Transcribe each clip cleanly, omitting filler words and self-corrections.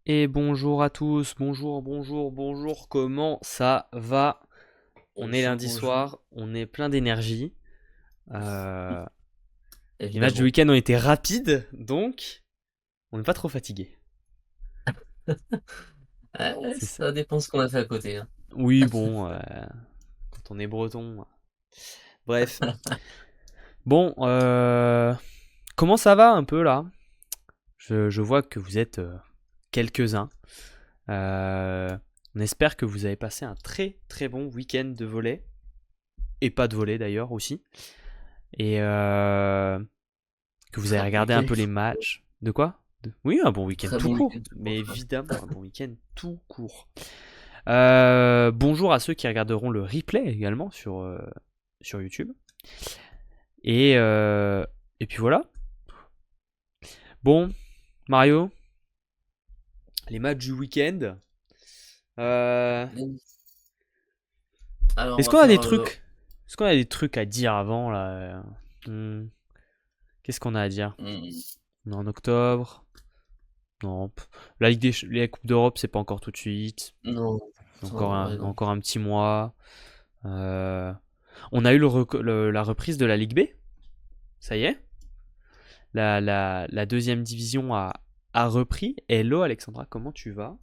Et bonjour à tous, bonjour, comment ça va? On est Bonjour, lundi bonjour. soir, on est plein d'énergie. Euh, les matchs du Évidemment. week-end ont été rapides, donc on n'est pas trop fatigué. Ouais, C'est ça. ça dépend ce qu'on a fait à côté, hein. Oui, bon, quand on est breton. Bref. Bon, comment ça va un peu là? Je vois que vous êtes quelques-uns. Euh, on espère que vous avez passé un très très bon week-end de volley. Et pas de volley d'ailleurs aussi. Et que vous avez Très bon regardé un week-end. peu les matchs. De quoi? Oui, un bon week-end Très tout bon court. week-end tout Mais court, quoi. évidemment, un bon week-end tout court. Bonjour à ceux qui regarderont le replay également sur YouTube. Et, euh, et puis voilà. Bon, Mario, les matchs du week-end. Euh, Alors, on est-ce va qu'on a faire. des trucs Est-ce qu'on a des trucs à dire avant là? Qu'est-ce qu'on a à dire? hmm, On est en octobre. Non. La Ligue les Coupes d'Europe, c'est pas encore tout de suite. non, ouais, non. Encore un petit mois. Euh, on a eu la reprise de la Ligue B. Ça y est. La deuxième division a repris. Hello Alexandra, comment tu vas?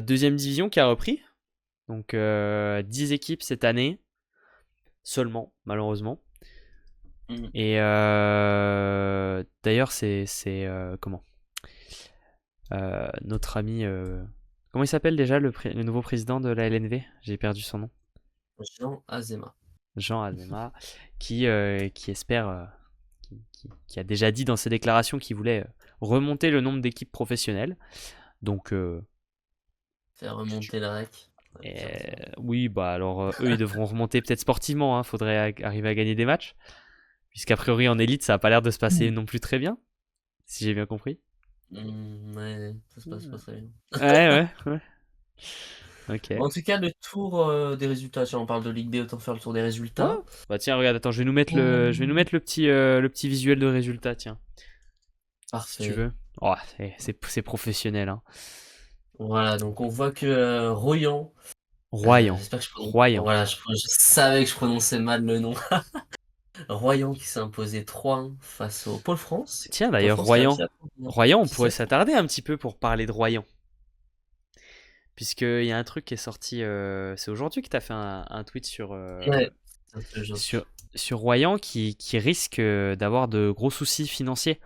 Deuxième division qui a repris. Donc 10 équipes cette année. Seulement, malheureusement. Hmm. Et d'ailleurs, comment notre ami. Comment il s'appelle déjà le nouveau président de la LNV? J'ai perdu son nom. Jean Azema. Jean Azema, qui espère, qui a déjà dit dans ses déclarations qu'il voulait remonter le nombre d'équipes professionnelles. Donc, Faire remonter la REC. Ouais, ça va, ça va. oui, bah alors eux, ils devront remonter peut-être sportivement. Hein, faudrait arriver à gagner des matchs. Puisqu'a priori, en élite, ça a pas l'air de se passer non plus très bien, si j'ai bien compris. Ouais, ça se passe pas très bien. Ouais. Ok. En tout cas, le tour des résultats. Si on parle de Ligue B, autant faire le tour des Ouais. résultats. Bah tiens, regarde, attends, je vais nous Euh, mettre le petit visuel de résultat, tiens, si tu Parfait. veux. Oh, c'est professionnel, hein. Voilà, donc on voit que Royan, Royan. j'espère que je prononce. Royan. Voilà, je savais que je prononçais mal le nom. Royan qui s'est imposé 3-1 face au Pôle France. Tiens, Pôle d'ailleurs, France qui a réussi Royan. à prendre. Royan, on Qui pourrait ça? s'attarder un petit peu pour parler de Royan. Puisqu'il y a un truc qui est sorti. C'est aujourd'hui que tu as fait un tweet Ouais, c'est un peu aujourd'hui. sur, sur Royan qui risque d'avoir de gros soucis financiers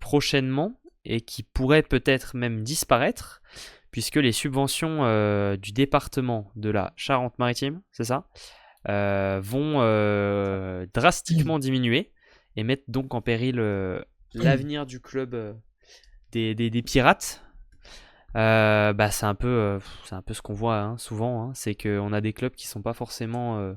prochainement et qui pourrait peut-être même disparaître, puisque les subventions du département de la Charente-Maritime, c'est ça, vont drastiquement diminuer et mettre donc en péril l'avenir du club des pirates. Bah, c'est un peu ce qu'on voit hein, souvent, hein, c'est qu'on a des clubs qui sont pas forcément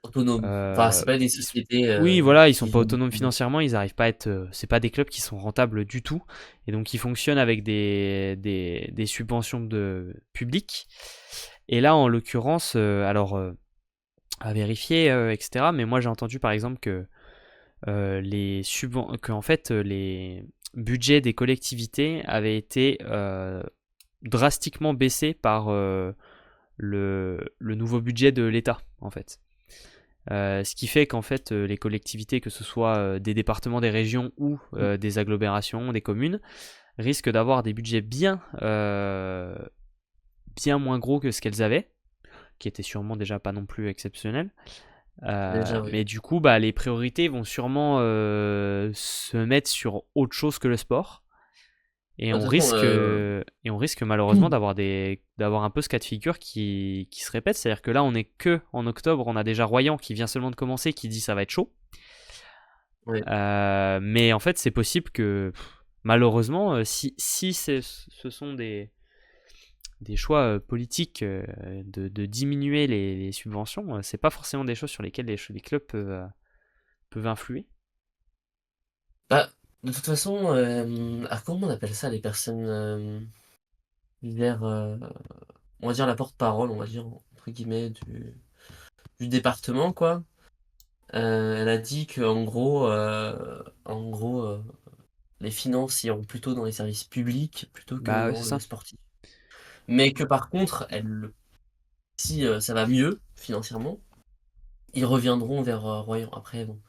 Autonome. Enfin, euh, c'est pas des ils- sociétés oui, voilà, ils sont qui pas vont. autonomes financièrement, ils arrivent pas à être, c'est pas des clubs qui sont rentables du tout, et donc ils fonctionnent avec des subventions de publiques. Et là, en l'occurrence, à vérifier, etc. Mais moi, j'ai entendu par exemple que que en fait les budgets des collectivités avaient été drastiquement baissés par le nouveau budget de l'État, en fait. Ce qui fait qu'en fait, les collectivités, que ce soit des départements, des régions ou des agglomérations, des communes, risquent d'avoir des budgets bien moins gros que ce qu'elles avaient, qui était sûrement déjà pas non plus exceptionnel. Déjà, oui. Mais du coup, bah, les priorités vont sûrement se mettre sur autre chose que le sport. De toute façon, Et on risque malheureusement d'avoir un peu ce cas de figure qui se répète. C'est-à-dire que là, on est que en octobre, on a déjà Royan qui vient seulement de commencer, qui dit ça va être chaud. ouais. Mais en fait, c'est possible que malheureusement, si ce sont des choix politiques de diminuer les subventions, c'est pas forcément des choses sur lesquelles les clubs peuvent influer. Bah, de toute façon, comment on appelle ça les personnes vers, on va dire la porte-parole, on va dire entre guillemets du département quoi. Elle a dit que en gros, les finances iront plutôt dans les services publics plutôt que Bah ouais, dans c'est le ça. sportif. Mais que par contre, si ça va mieux financièrement, ils reviendront vers Royan. Après, bon,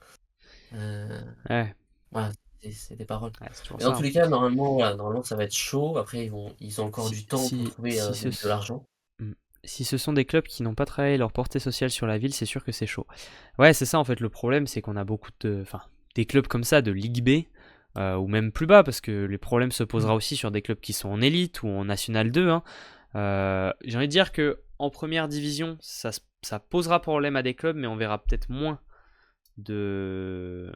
euh, Ouais, voilà, c'est des paroles. ouais, c'est toujours Mais dans ça, tous hein. les cas, normalement, voilà, normalement, ça va être chaud. Après, ils ont encore Si, du temps pour si, trouver si de l'argent. Hmm. Si ce sont des clubs qui n'ont pas travaillé leur portée sociale sur la ville, c'est sûr que c'est chaud. Ouais, c'est ça en fait le problème, c'est qu'on a beaucoup de, enfin, des clubs comme ça de Ligue B ou même plus bas, parce que les problèmes se posera aussi sur des clubs qui sont en élite ou en National 2, hein. J'ai envie de dire que en première division, ça posera problème à des clubs, mais on verra peut-être moins de,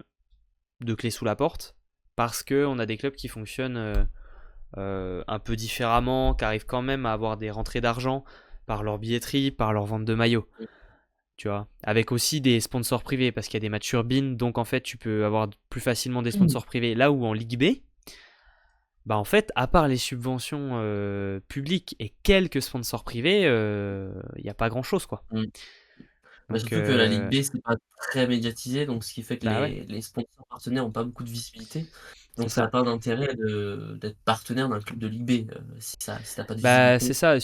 de clés sous la porte, parce que on a des clubs qui fonctionnent un peu différemment, qui arrivent quand même à avoir des rentrées d'argent par leur billetterie, par leur vente de maillots, tu vois. Avec aussi des sponsors privés, parce qu'il y a des matchs turbines, donc en fait tu peux avoir plus facilement des sponsors privés. Là où en Ligue B, bah en fait, à part les subventions publiques et quelques sponsors privés, il n'y a pas grand-chose, quoi. Mm. Bah, Donc, surtout que la Ligue B, c'est pas très médiatisé, donc ce qui fait que bah ouais, les sponsors partenaires ont pas beaucoup de visibilité. c'est Donc ça a ça. pas d'intérêt d'être partenaire d'un club de Ligue B, si tu pas de Bah, c'est visibilité. ça.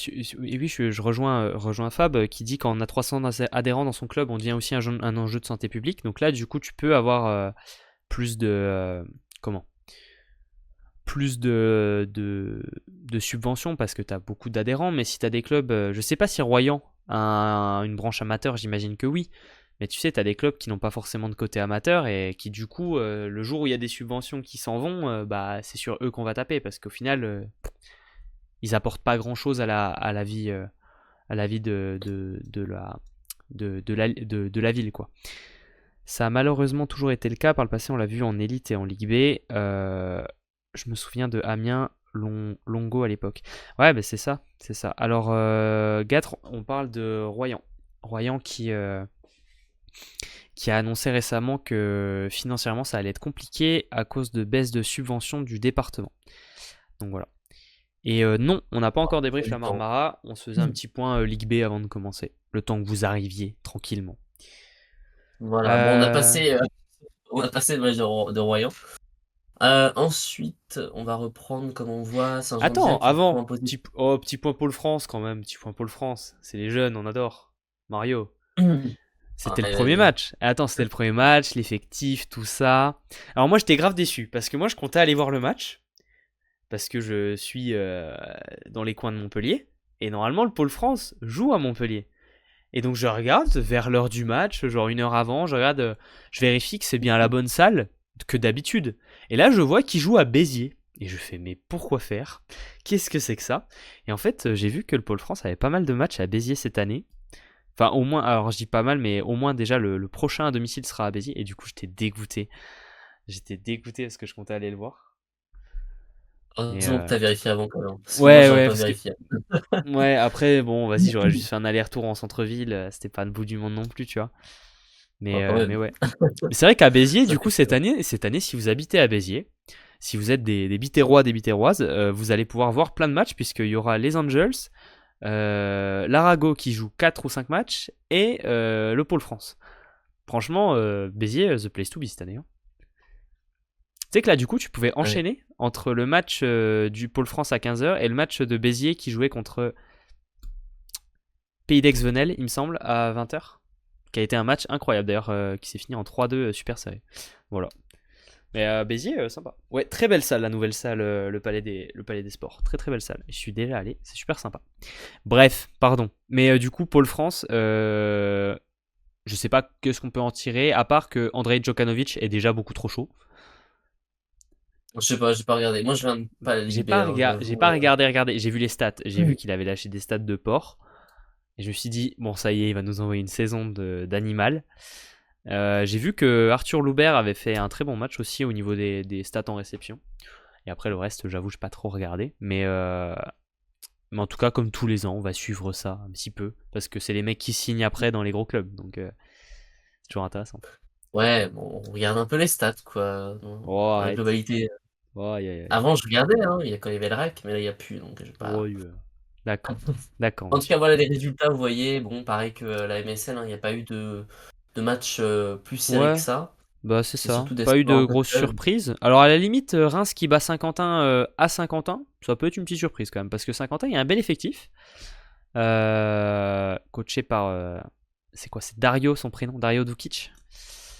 Et oui, je rejoins Fab qui dit quand on a 300 adhérents dans son club, on devient aussi un enjeu de santé publique. Donc là, du coup, tu peux avoir plus de comment plus de subventions parce que tu as beaucoup d'adhérents. Mais si tu as des clubs, je sais pas si Royan a une branche amateur, j'imagine que oui. Mais tu sais, tu as des clubs qui n'ont pas forcément de côté amateur et qui, du coup, le jour où il y a des subventions qui s'en vont, bah, c'est sur eux qu'on va taper parce qu'au final, ils apportent pas grand chose à la vie de la ville, quoi. Ça a malheureusement toujours été le cas. Par le passé, on l'a vu en élite et en Ligue B. Je me souviens de Amiens, Longo à l'époque. Ouais, bah c'est ça, c'est ça. Alors, Gatre, on parle de Royan. Royan qui a annoncé récemment que financièrement ça allait être compliqué à cause de baisse de subventions du département. Donc voilà. Et non, on n'a pas encore Ça débrief du la temps. Marmara. On se faisait un petit point Ligue B avant de commencer. Le temps que vous arriviez tranquillement. Voilà, bon, Euh, on a passé le match de Royan. Ensuite, on va reprendre comme on voit Saint-Jean-d'Iac Attends, qui reprend avant, un positif. petit point Pôle France quand même. Petit point Pôle France. C'est les jeunes, on adore. Mario. C'était le Allez, premier vas-y. match. Attends, c'était le premier match, l'effectif, tout ça. Alors moi, j'étais grave déçu parce que moi, je comptais aller voir le match parce que je suis dans les coins de Montpellier et normalement, le Pôle France joue à Montpellier. Et donc je regarde vers l'heure du match, genre une heure avant, je vérifie que c'est bien la bonne salle que d'habitude. Et là je vois qu'il joue à Béziers. Et je fais mais pourquoi faire? Qu'est-ce que c'est que ça? Et en fait j'ai vu que le Pôle France avait pas mal de matchs à Béziers cette année. Enfin au moins, alors je dis pas mal, mais au moins déjà le prochain à domicile sera à Béziers. Et du coup j'étais dégoûté. J'étais dégoûté parce que je comptais aller le voir. Mais Heureusement que tu as vérifié avant quand même, parce que moi ouais j'aurais ouais pas parce que vérifié. ouais après bon vas-y j'aurais juste fait un aller-retour en centre-ville. C'était pas le bout du monde non plus tu vois. Bah, quand Mais même, ouais. Mais c'est vrai qu'à Béziers, ça du fait coup, plaisir. cette année, si vous habitez à Béziers, si vous êtes des Bitérois, des Bitéroises, vous allez pouvoir voir plein de matchs, puisqu'il y aura les Angels, l'Arago qui joue 4 ou 5 matchs, et le Pôle France. Franchement, Béziers, the place to be cette année, hein. Tu sais que là, du coup, tu pouvais Ouais. enchaîner entre le match du Pôle France à 15h et le match de Béziers qui jouait contre Pays d'Aix-Venelle, il me semble, à 20h. Qui a été un match incroyable d'ailleurs, qui s'est fini en 3-2 super serré. Voilà. Mais Béziers, sympa. Ouais, très belle salle, la nouvelle salle, le palais des Sports. Très très belle salle. Je suis déjà allé, c'est super sympa. Bref, pardon. Mais du coup, Pôle France, je sais pas ce qu'on peut en tirer, à part que Andrei Djokanovic est déjà beaucoup trop chaud. Je sais pas, j'ai pas regardé. Moi, je viens pas la Ligue B, hein, J'ai pas j'avoue. regardé. J'ai vu les stats. J'ai vu qu'il avait lâché des stats de porc. Et je me suis dit, bon, ça y est, il va nous envoyer une saison d'animal. J'ai vu que Arthur Loubert avait fait un très bon match aussi au niveau des stats en réception. Et après, le reste, j'avoue, je n'ai pas trop regardé. Mais en tout cas, comme tous les ans, on va suivre ça un petit peu. Parce que c'est les mecs qui signent après dans les gros clubs. Donc, c'est toujours intéressant. Ouais, bon, on regarde un peu les stats, quoi, Oh, dans la arrête. globalité. Oh, aïe, aïe, aïe. Avant, je regardais, hein, quand il y avait le REC, mais là, il y a plus, donc j'ai Oh, pas. d'accord. D'accord, En tout cas, monsieur. voilà les résultats, vous voyez, bon, pareil que la MSL, hein, il n'y a pas eu de match plus serré que Ouais, ça. Bah, c'est C'est ça. surtout des Pas eu scores de un peu grosses faibles. surprises. Alors, à la limite, Reims qui bat Saint-Quentin à Saint-Quentin, ça peut être une petite surprise quand même. Parce que Saint-Quentin, il y a un bel effectif. Coaché par. C'est quoi? C'est Dario son prénom? Dario Dukic.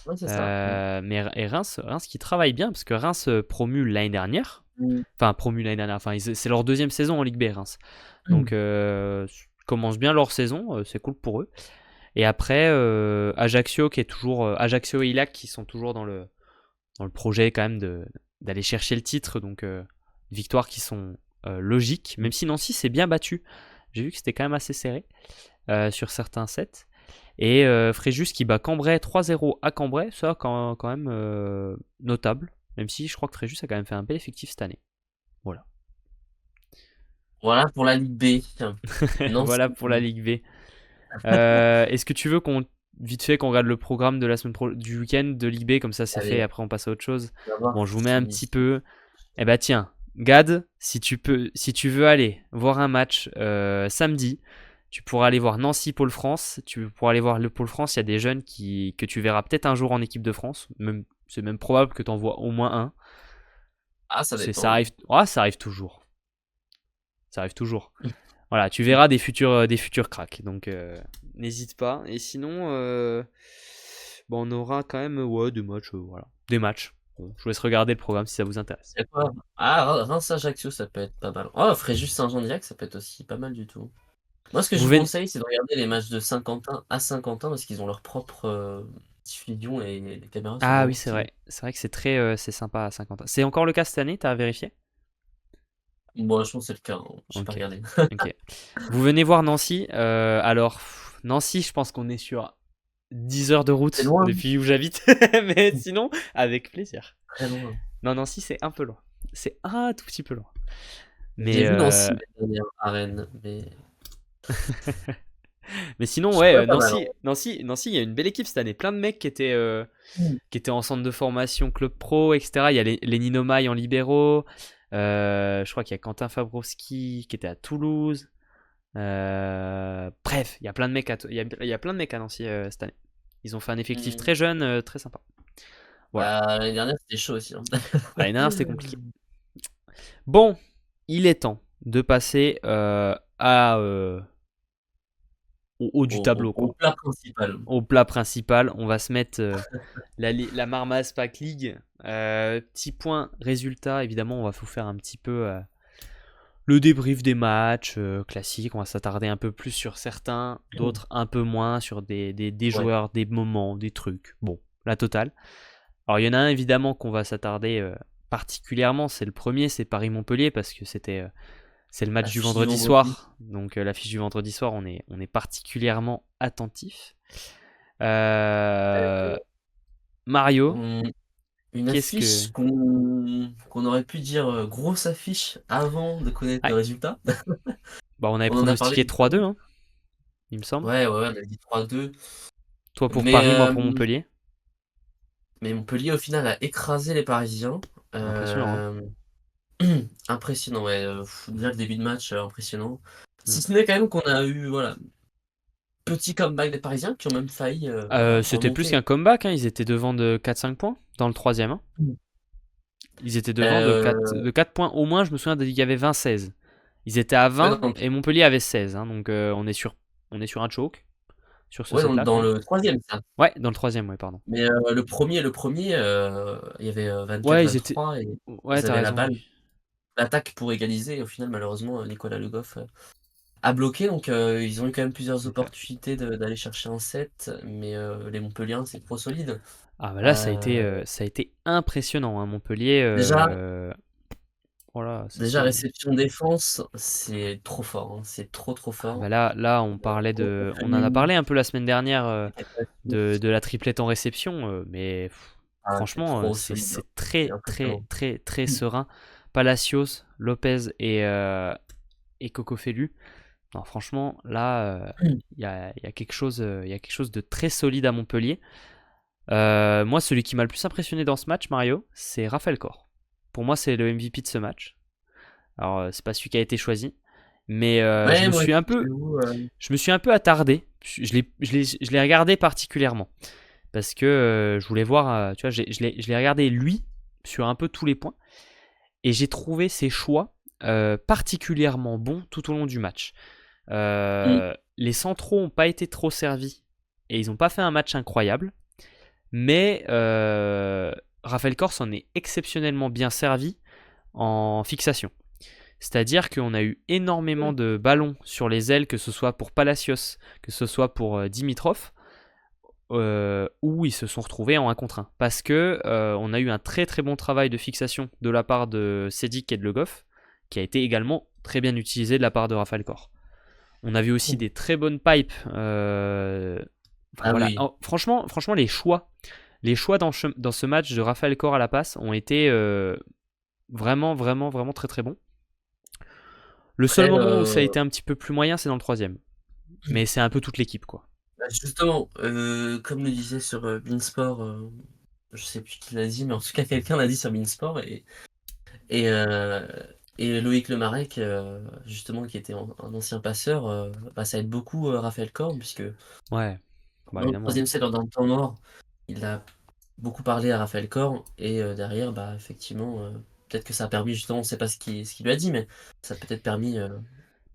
Ouais, c'est ça. Mm. Et Reims qui travaille bien. Parce que Reims promu l'année dernière. Mm. Enfin, promu l'année dernière. Enfin, c'est leur deuxième saison en Ligue B, Reims. Donc, ils commencent bien leur saison. C'est cool pour eux. Et après, Ajaccio qui est toujours. Ajaccio et Ilac qui sont toujours dans le projet quand même d'aller chercher le titre. Donc, victoires qui sont logiques. Même si Nancy s'est bien battu. J'ai vu que c'était quand même assez serré sur certains sets. Et Fréjus qui bat Cambrai 3-0 à Cambrai. Ça, quand même notable. Même si je crois que Fréjus a quand même fait un bel effectif cette année. Voilà. Voilà pour la Ligue B. Nancy. Voilà pour la Ligue B. Est-ce que tu veux vite fait qu'on regarde le programme de la du week-end de Ligue B, comme ça c'est fait, Allez, après on passe à autre chose. on va voir Bon, je vous mets un petit si... peu. Eh bah tiens, Gad, si tu veux aller voir un match samedi, tu pourras aller voir Nancy Pôle France. Tu pourras aller voir le Pôle France. Il y a des jeunes que tu verras peut-être un jour en équipe de France. C'est même probable que tu en vois au moins un. Ah, ça Ça dépend. arrive. Oh, ça arrive toujours. Ça arrive toujours. Voilà, tu verras des futurs cracks. Donc, n'hésite pas. Et sinon, bon, on aura quand même des matchs. Voilà. Des matchs. Bon, je vous laisse regarder le programme si ça vous intéresse. C'est quoi? Ah, Reims-Ajaccio, ça peut être pas mal. Oh, Fréjus-Saint-Jean-d'Illac, ça peut être aussi pas mal du tout. Moi, ce que je Vous vous venez. conseille, c'est de regarder les matchs de Saint-Quentin à Saint-Quentin parce qu'ils ont leur propre diffusion et les caméras sont Ah oui, vraiment c'est stylées. vrai. C'est vrai que c'est sympa à 50 ans. C'est encore le cas cette année, t'as vérifié? Bon, je pense que c'est le cas, hein. J'ai pas Ok. regardé. Ok. Vous venez voir Nancy. Alors, Nancy, je pense qu'on est sur 10 heures de C'est route loin, depuis où j'habite. Mais sinon, avec plaisir. très loin. Non, Nancy, c'est un peu loin. C'est un tout petit peu loin. J'ai Mais, vu Nancy l'année dernière à Rennes, mais mais sinon, je ouais, trouvais pas mal, Nancy, il y a une belle équipe cette année. Plein de mecs qui étaient en centre de formation, club pro, etc. Il y a les Ninomai en libéraux. Je crois qu'il y a Quentin Fabrowski qui était à Toulouse. Bref, il y a plein de mecs il y a plein de mecs à Nancy cette année. Ils ont fait un effectif Hmm. très jeune, très sympa. Voilà. Bah, l'année dernière, c'était chaud aussi, hein. L'année dernière, c'était compliqué. Bon, il est temps de passer au haut du tableau, Au quoi. plat principal. Au plat principal, on va se mettre la Marmaz Pack League. Petit point résultat, évidemment, on va vous faire un petit peu le débrief des matchs classiques. On va s'attarder un peu plus sur certains, d'autres un peu moins, sur des Ouais. joueurs, des moments, des trucs. Bon, la totale. Alors, il y en a un évidemment qu'on va s'attarder particulièrement. C'est le premier, c'est Paris-Montpellier, parce que c'est le match du Affiche du vendredi vendredi. soir. Donc, l'affiche du vendredi soir, on est particulièrement attentif. Euh, Mario, On- Une qu'est-ce que. affiche qu'on aurait pu dire grosse affiche avant de connaître le Ouais, résultat. bah, on avait On en a parlé pronostiqué une fois. 3-2, hein, il me semble. Ouais, on a dit 3-2. Toi pour Mais, Paris, moi pour Montpellier. mais Montpellier, au final, a écrasé les Parisiens. Impressionnant, hein. Euh, Impressionnant, ouais. Déjà, le début de match, impressionnant. Mm. Si ce n'est quand même qu'on a eu, voilà, petit comeback des Parisiens qui ont même failli C'était plus remonter. qu'un comeback, hein. Ils étaient devant de 4-5 points dans le troisième, hein. Mm. Ils étaient devant Euh, de 4 points au moins. Je me souviens qu'il y avait 20-16. Ils étaient à ouais, 20 et Montpellier avait 16, hein. Donc on est sur un choke sur ce ouais, set-là, dans quoi. le troisième, ça. Ouais, dans le troisième, ouais, pardon. Mais le premier, il y avait Ouais, ils étaient. 24-23 et Ouais, ils t'as avaient la raison, balle. oui. L'attaque pour égaliser. Et au final, malheureusement, Nicolas Le Goff a bloqué. Donc, ils ont eu quand même plusieurs C'est ça. opportunités d'aller chercher un set. Mais les Montpelliens, c'est trop solide. Ah bah là, Euh, ça a été impressionnant, hein, Montpellier. déjà, Voilà, déjà, réception-défense, c'est trop fort, hein. C'est trop, trop Ah bah fort. là, on en a parlé un peu la semaine dernière de la triplette en réception, mais Ah, c'est franchement, trop solide, hein. c'est C'est très, très, impressionnant. très, très serein. Palacios, Lopez et Coco Felu. Non, franchement, là, il y a il y a quelque chose de très solide à Montpellier. Moi, celui qui m'a le plus impressionné dans ce match, Mario, c'est Raphaël Corr. Pour moi, c'est le MVP de ce match. Alors, c'est pas celui qui a été choisi, mais Ouais, moi, j'avoue, je me suis un peu attardé. Je l'ai regardé particulièrement. parce que je voulais voir, tu vois, je l'ai regardé lui sur un peu tous les points, et j'ai trouvé ses choix particulièrement bons tout au long du match. Mm. Les centraux n'ont pas été trop servis et ils n'ont pas fait un match incroyable, mais Raphaël Corr s'en est exceptionnellement bien servi en fixation. C'est-à-dire qu'on a eu énormément de ballons sur les ailes, que ce soit pour Palacios, que ce soit pour Dimitrov, où ils se sont retrouvés en 1 contre 1. Parce que on a eu un très très bon travail de fixation de la part de Sedic et de Le Goff, qui a été également très bien utilisé de la part de Raphaël Corr. On a vu aussi des très bonnes pipes. Enfin, Ah voilà. oui. Franchement, les choix dans ce match de Raphaël Corr à la passe ont été vraiment, vraiment, vraiment très très bons. Le seul Après, moment où ça a été un petit peu plus moyen, c'est dans le troisième. Mais c'est un peu toute l'équipe, quoi. bah, justement, comme le disait sur Beansport, je sais plus qui l'a dit, mais en tout cas quelqu'un l'a dit sur Beansport et, euh, et Loïc Lemarec, justement, qui était un ancien passeur, bah, ça aide beaucoup Raphaël Corb, puisque Ouais, bah dans le évidemment. troisième set, dans le temps mort, il a beaucoup parlé à Raphaël Corb, et derrière, bah, effectivement, peut-être que ça a permis, justement, on ne sait pas ce qu'il lui a dit, mais ça a peut-être permis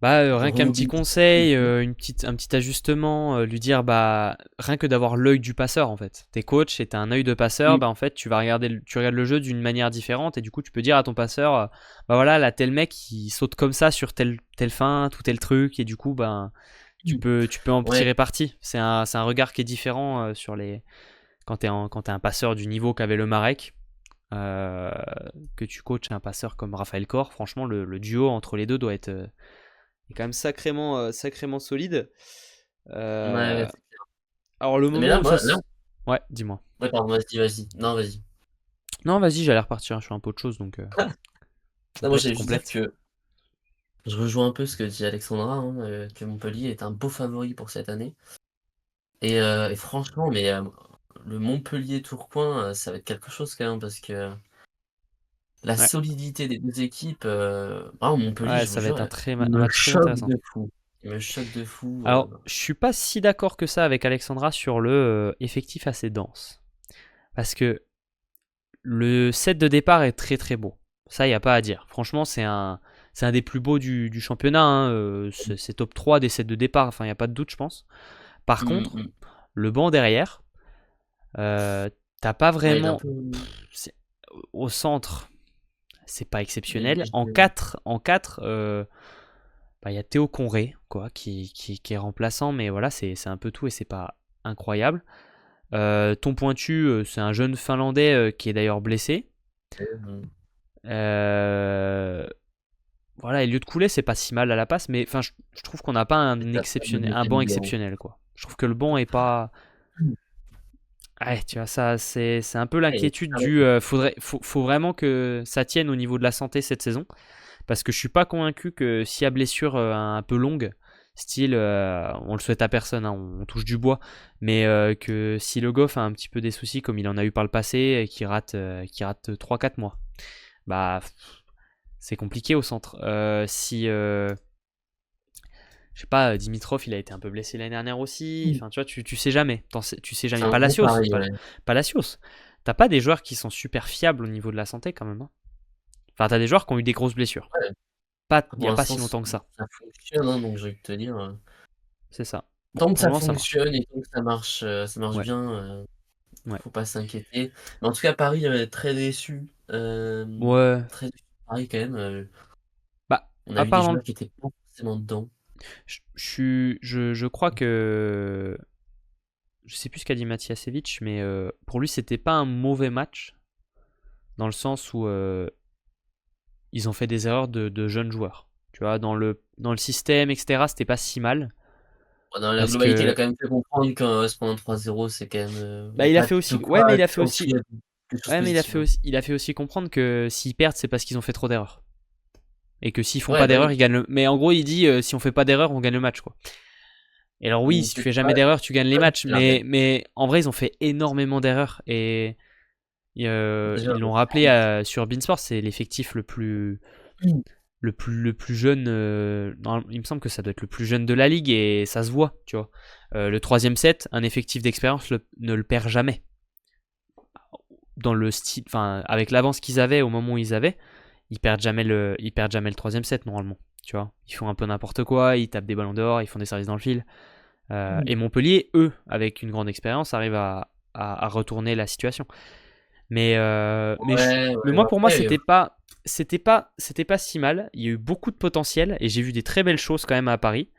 Bah, de rien qu'un petit remobiliser. conseil, un petit ajustement, lui dire, bah, rien que d'avoir l'œil du passeur, en fait. T'es coach et t'as un œil de passeur, Mm. bah, en fait, tu regardes le jeu d'une manière différente, et du coup, tu peux dire à ton passeur, bah voilà, là, tel mec, il saute comme ça sur telle feinte ou tel truc, et du coup, bah, tu peux en Ouais, tirer parti. C'est un regard qui est différent quand t'es un passeur du niveau qu'avait le Marek, euh, que tu coaches un passeur comme Raphaël Corr. Franchement, le duo entre les deux doit être est quand même sacrément solide. ouais, Euh, alors le mais moment là, où ça moi, se... Ouais, dis-moi. ouais, pardon, vas-y. Non, vas-y. Non, vas-y, j'allais repartir sur un peu de choses, donc Non, moi, complète, j'allais juste dire complète. que je rejoins un peu ce que dit Alexandra, hein, que Montpellier est un beau favori pour cette année. Et franchement, mais le Montpellier-Tourcoing, ça va être quelque chose quand même, parce que la Ouais, solidité des deux équipes, vraiment Montpellier, ouais, je vous ça va jure, être il un me match très choque intéressant. de fou. Il me choque de fou. Alors, je suis pas si d'accord que ça avec Alexandra sur le effectif assez dense. Parce que le set de départ est très très beau. Ça, il n'y a pas à dire. Franchement, c'est un des plus beaux du championnat, hein. C'est top 3 des sets de départ. Enfin, il n'y a pas de doute, je pense. Par Mmh, contre, mmh. le banc derrière, euh, t'as pas Ouais, il est un vraiment. peu Au centre, c'est pas exceptionnel. léger. En 4 bah, y a Théo Conré, quoi, qui est remplaçant, mais voilà, c'est un peu tout et c'est pas incroyable. Ton pointu, c'est un jeune Finlandais qui est d'ailleurs blessé. Mmh. Euh, Voilà, Elliot Coulet, c'est pas si mal à la passe, mais enfin, je trouve qu'on n'a pas Et un tu pas de un banc deuxième banc. exceptionnel, quoi. Je trouve que le banc est pas. Ouais, tu vois, ça, c'est un peu Ouais, l'inquiétude du. Faut vraiment que ça tienne au niveau de la santé cette saison. Parce que je suis pas convaincu que s'il y a blessure un peu longue, style, on le souhaite à personne, hein, on touche du bois, mais que si le Goff a un petit peu des soucis comme il en a eu par le passé, et qu'il rate 3-4 mois, bah c'est compliqué au centre. Si, je sais pas, Dimitrov il a été un peu blessé l'année dernière aussi, mmh. enfin tu vois, tu sais jamais, tu sais C'est jamais. un gros pari, ouais. Palacios, t'as pas des joueurs qui sont super fiables au niveau de la santé quand même, hein. Enfin, t'as des joueurs qui ont eu des grosses blessures. Ouais, Il pour y a pas l'instant, si longtemps que ça. ça fonctionne, hein, donc j'ai envie de te dire, C'est ça. Bon, tant que pour le ça moment, ça marche. fonctionne et tant que ça marche Ouais, bien, ouais. faut pas s'inquiéter. Mais en tout cas, Paris, très déçu. Ouais. Très déçu de Paris quand même. Bah, On a à vu des part dans joueurs qui étaient pas forcément dedans. je crois que. Je sais plus ce qu'a dit Matiasevich, mais pour lui, c'était pas un mauvais match. Dans le sens où ils ont fait des erreurs de jeunes joueurs. Tu vois, dans le système, etc., c'était pas si mal. Dans la Parce globalité, il a que. quand même fait comprendre qu'en se prenant 3-0, c'est quand même, il y Bah, a il a pas fait de aussi. Ouais, mais quoi en tirer quelque chose de Ouais, mais positif, hein. il a fait aussi comprendre que s'ils perdent, c'est parce qu'ils ont fait trop d'erreurs. Et que s'ils font Ouais, pas bah d'erreurs, oui. ils gagnent Mais en gros, il dit si on fait pas d'erreurs, on gagne le match, quoi. Et alors oui, si tu C'est fais jamais pas d'erreurs, tu gagnes les matchs. c'est la règle. Mais en vrai, ils ont fait énormément d'erreurs. Et Déjà, ils l'ont rappelé sur Beansport, c'est l'effectif le plus jeune. Il me semble que ça doit être le plus jeune de la ligue et ça se voit, tu vois. Le troisième set, un effectif d'expérience ne le perd jamais. Dans le style, enfin, avec l'avance qu'ils avaient au moment où ils perdent jamais le troisième set normalement. Tu vois, ils font un peu n'importe quoi, ils tapent des ballons dehors, ils font des services dans le fil. Et Montpellier, eux, avec une grande expérience, arrivent à retourner la situation. Mais moi, pour moi, Après, c'était pas si mal. Il y a eu beaucoup de potentiel et j'ai vu des très belles choses quand même à Paris.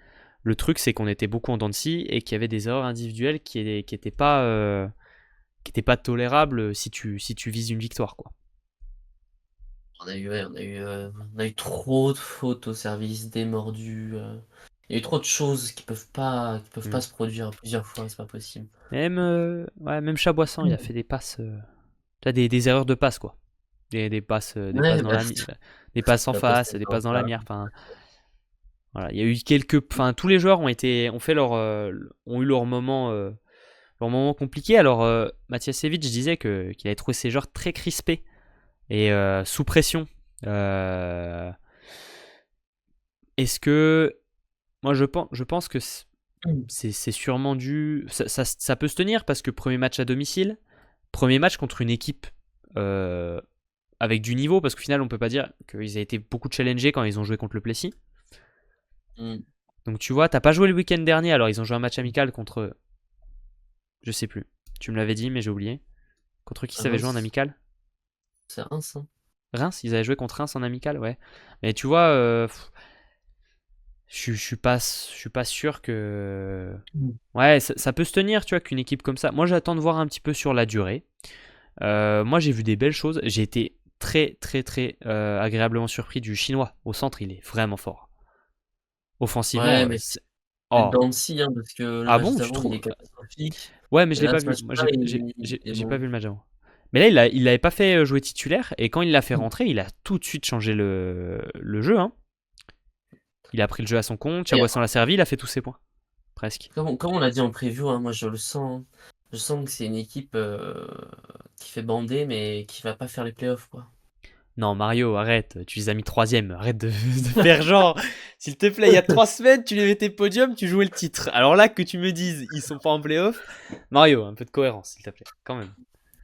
Le truc, c'est qu'on était beaucoup en dents de scie et qu'il y avait des erreurs individuelles qui étaient pas tolérables si tu vises une victoire, quoi. on a eu trop de fautes au service, des mordus. Il y a eu trop de choses qui peuvent Mm. pas se produire plusieurs fois, c'est pas possible. Même Chaboissan, il a fait des passes, des erreurs de passes, quoi. Des passes Ouais, dans bah, des passes en la passe face, des dans passes dans la ça. mire. Enfin, voilà, il y a eu enfin, tous les joueurs ont eu leur moment compliqué. Alors, Matiasevic disait qu'il avait trouvé ses joueurs très crispés et sous pression. Euh, Est-ce que moi je pense que c'est sûrement dû. Ça peut se tenir parce que premier match à domicile, premier match contre une équipe euh, avec du niveau, parce qu'au final on peut pas dire qu'ils aient été beaucoup challengés quand ils ont joué contre le Plessis. Mm. Donc tu vois, t'as pas joué le week-end dernier, alors ils ont joué un match amical contre. Je sais plus. Tu me l'avais dit, mais j'ai oublié. Contre qui ça avait joué en Reims, amical? c'est Reims, hein. Reims, ils avaient joué contre Reims en amical, ouais. Mais tu vois, je suis pas sûr que. Mm. Ouais, ça peut se tenir, tu vois, qu'une équipe comme ça. Moi, j'attends de voir un petit peu sur la durée. Moi, j'ai vu des belles choses. J'ai été très, très, très agréablement surpris du chinois. Au centre, il est vraiment fort. Offensivement, Ouais, mais c'est oh. dans le scie, hein, parce que le Ah match bon, tu d'avant, il trouves? est catastrophique. Ouais, mais Et je l'ai là, pas ce vu. Moi, match-là, il est j'ai pas bon. vu le match avant. Mais là, il l'avait pas fait jouer titulaire. Et quand il l'a fait rentrer, il a tout de suite changé le jeu, hein. Il a pris le jeu à son compte. Et Chaboisson l'a servi, il a fait tous ses points. Presque. comme on l'a dit en preview, hein, moi je le sens, hein. Je sens que c'est une équipe qui fait bander, mais qui va pas faire les playoffs, quoi. Non, Mario, arrête. Tu les as mis troisième. Arrête de faire genre. S'il te plaît, il y a 3 semaines, tu les mettais podium, tu jouais le titre. Alors là, que tu me dises, ils sont pas en playoff. Mario, un peu de cohérence, s'il te plaît. Quand même.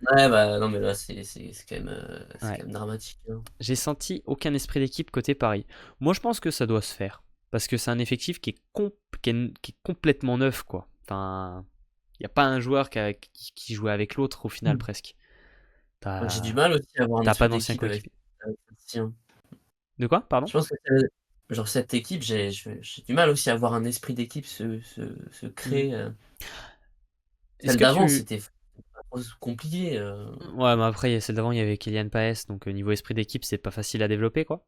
Ouais, bah non, mais là, c'est Ouais. quand même dramatique, hein. J'ai senti aucun esprit d'équipe côté Paris. Moi, je pense que ça doit se faire. Parce que c'est un effectif qui est complètement neuf, quoi. Enfin, il n'y a pas un joueur qui jouait avec l'autre au final, presque. Moi, j'ai du T'as mal aussi à avoir un t'as pas esprit d'anciens d'équipe coéquipiers. avec celle-ci, hein. De quoi, pardon? Je pense que genre cette équipe, j'ai du mal aussi à avoir un esprit d'équipe se Hmm. créer. Est-ce Celle que d'avant, tu. c'était compliqué. Ouais, mais après, celle d'avant, il y avait Kylian Paes, donc niveau esprit d'équipe, c'est pas facile à développer, quoi.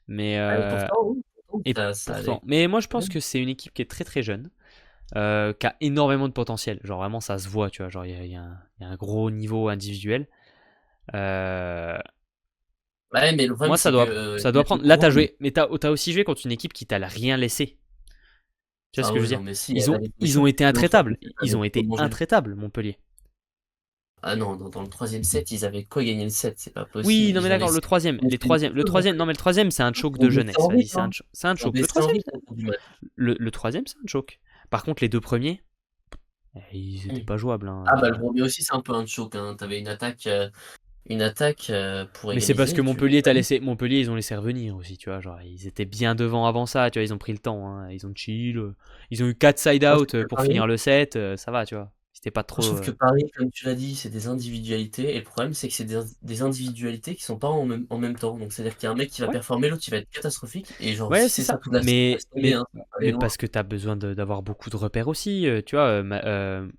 Mais Et pourtant, oui, et ça pourtant. allait. Mais moi, je pense que c'est une équipe qui est très très jeune, qui a énormément de potentiel. Genre vraiment, ça se voit, tu vois. Genre, il y a un gros niveau individuel. Euh, Ouais, mais le problème, Moi, c'est que ça il y doit a le prendre. Là, t'as groupe. joué, mais t'as aussi joué contre une équipe qui t'a rien laissé. Tu vois ce Ah que je veux oui, dire? non, mais si, elle avait des Ils ont choses. été Dans le troisième intraitables. set, elle Ils avait ont trop été mangé. intraitables, Montpellier. Ah non, dans le troisième set, ils avaient quoi gagner le set? C'est pas Oui, possible. non mais Ils ont d'accord, laissé. Le troisième, non mais le troisième, c'est un choke Ils ont de baissé jeunesse. en Vas-y, rythme, hein. c'est un Ils ont choke. Le baissé en troisième, rythme au cours du match. le troisième, c'est un choke. Par contre, les deux premiers, ils étaient Mm. pas jouables, Ah bah le hein. premier aussi, c'est un peu un choc, hein. T'avais une attaque pour Mais c'est parce que égaliser. Tu le gagnes. Montpellier, ils ont laissé revenir aussi, tu vois. Genre, ils étaient bien devant avant ça, tu vois. Ils ont pris le temps, hein. Ils ont chill. Ils ont eu 4 side Moi, je out trouve que pour Paris, finir le set. Ça va, tu vois. C'était pas Moi, je trop. trouve que Paris, comme tu l'as dit, c'est des individualités. Et le problème, c'est que c'est des individualités qui sont pas en même temps. Donc, c'est-à-dire qu'il y a un mec qui va Ouais, performer, l'autre, il va être catastrophique. Et genre, ouais, si c'est c'est ça ça. toute la saison, laisse tomber, hein, ça va pas aller Mais loin. parce que t'as besoin d'avoir beaucoup de repères aussi. Tu vois,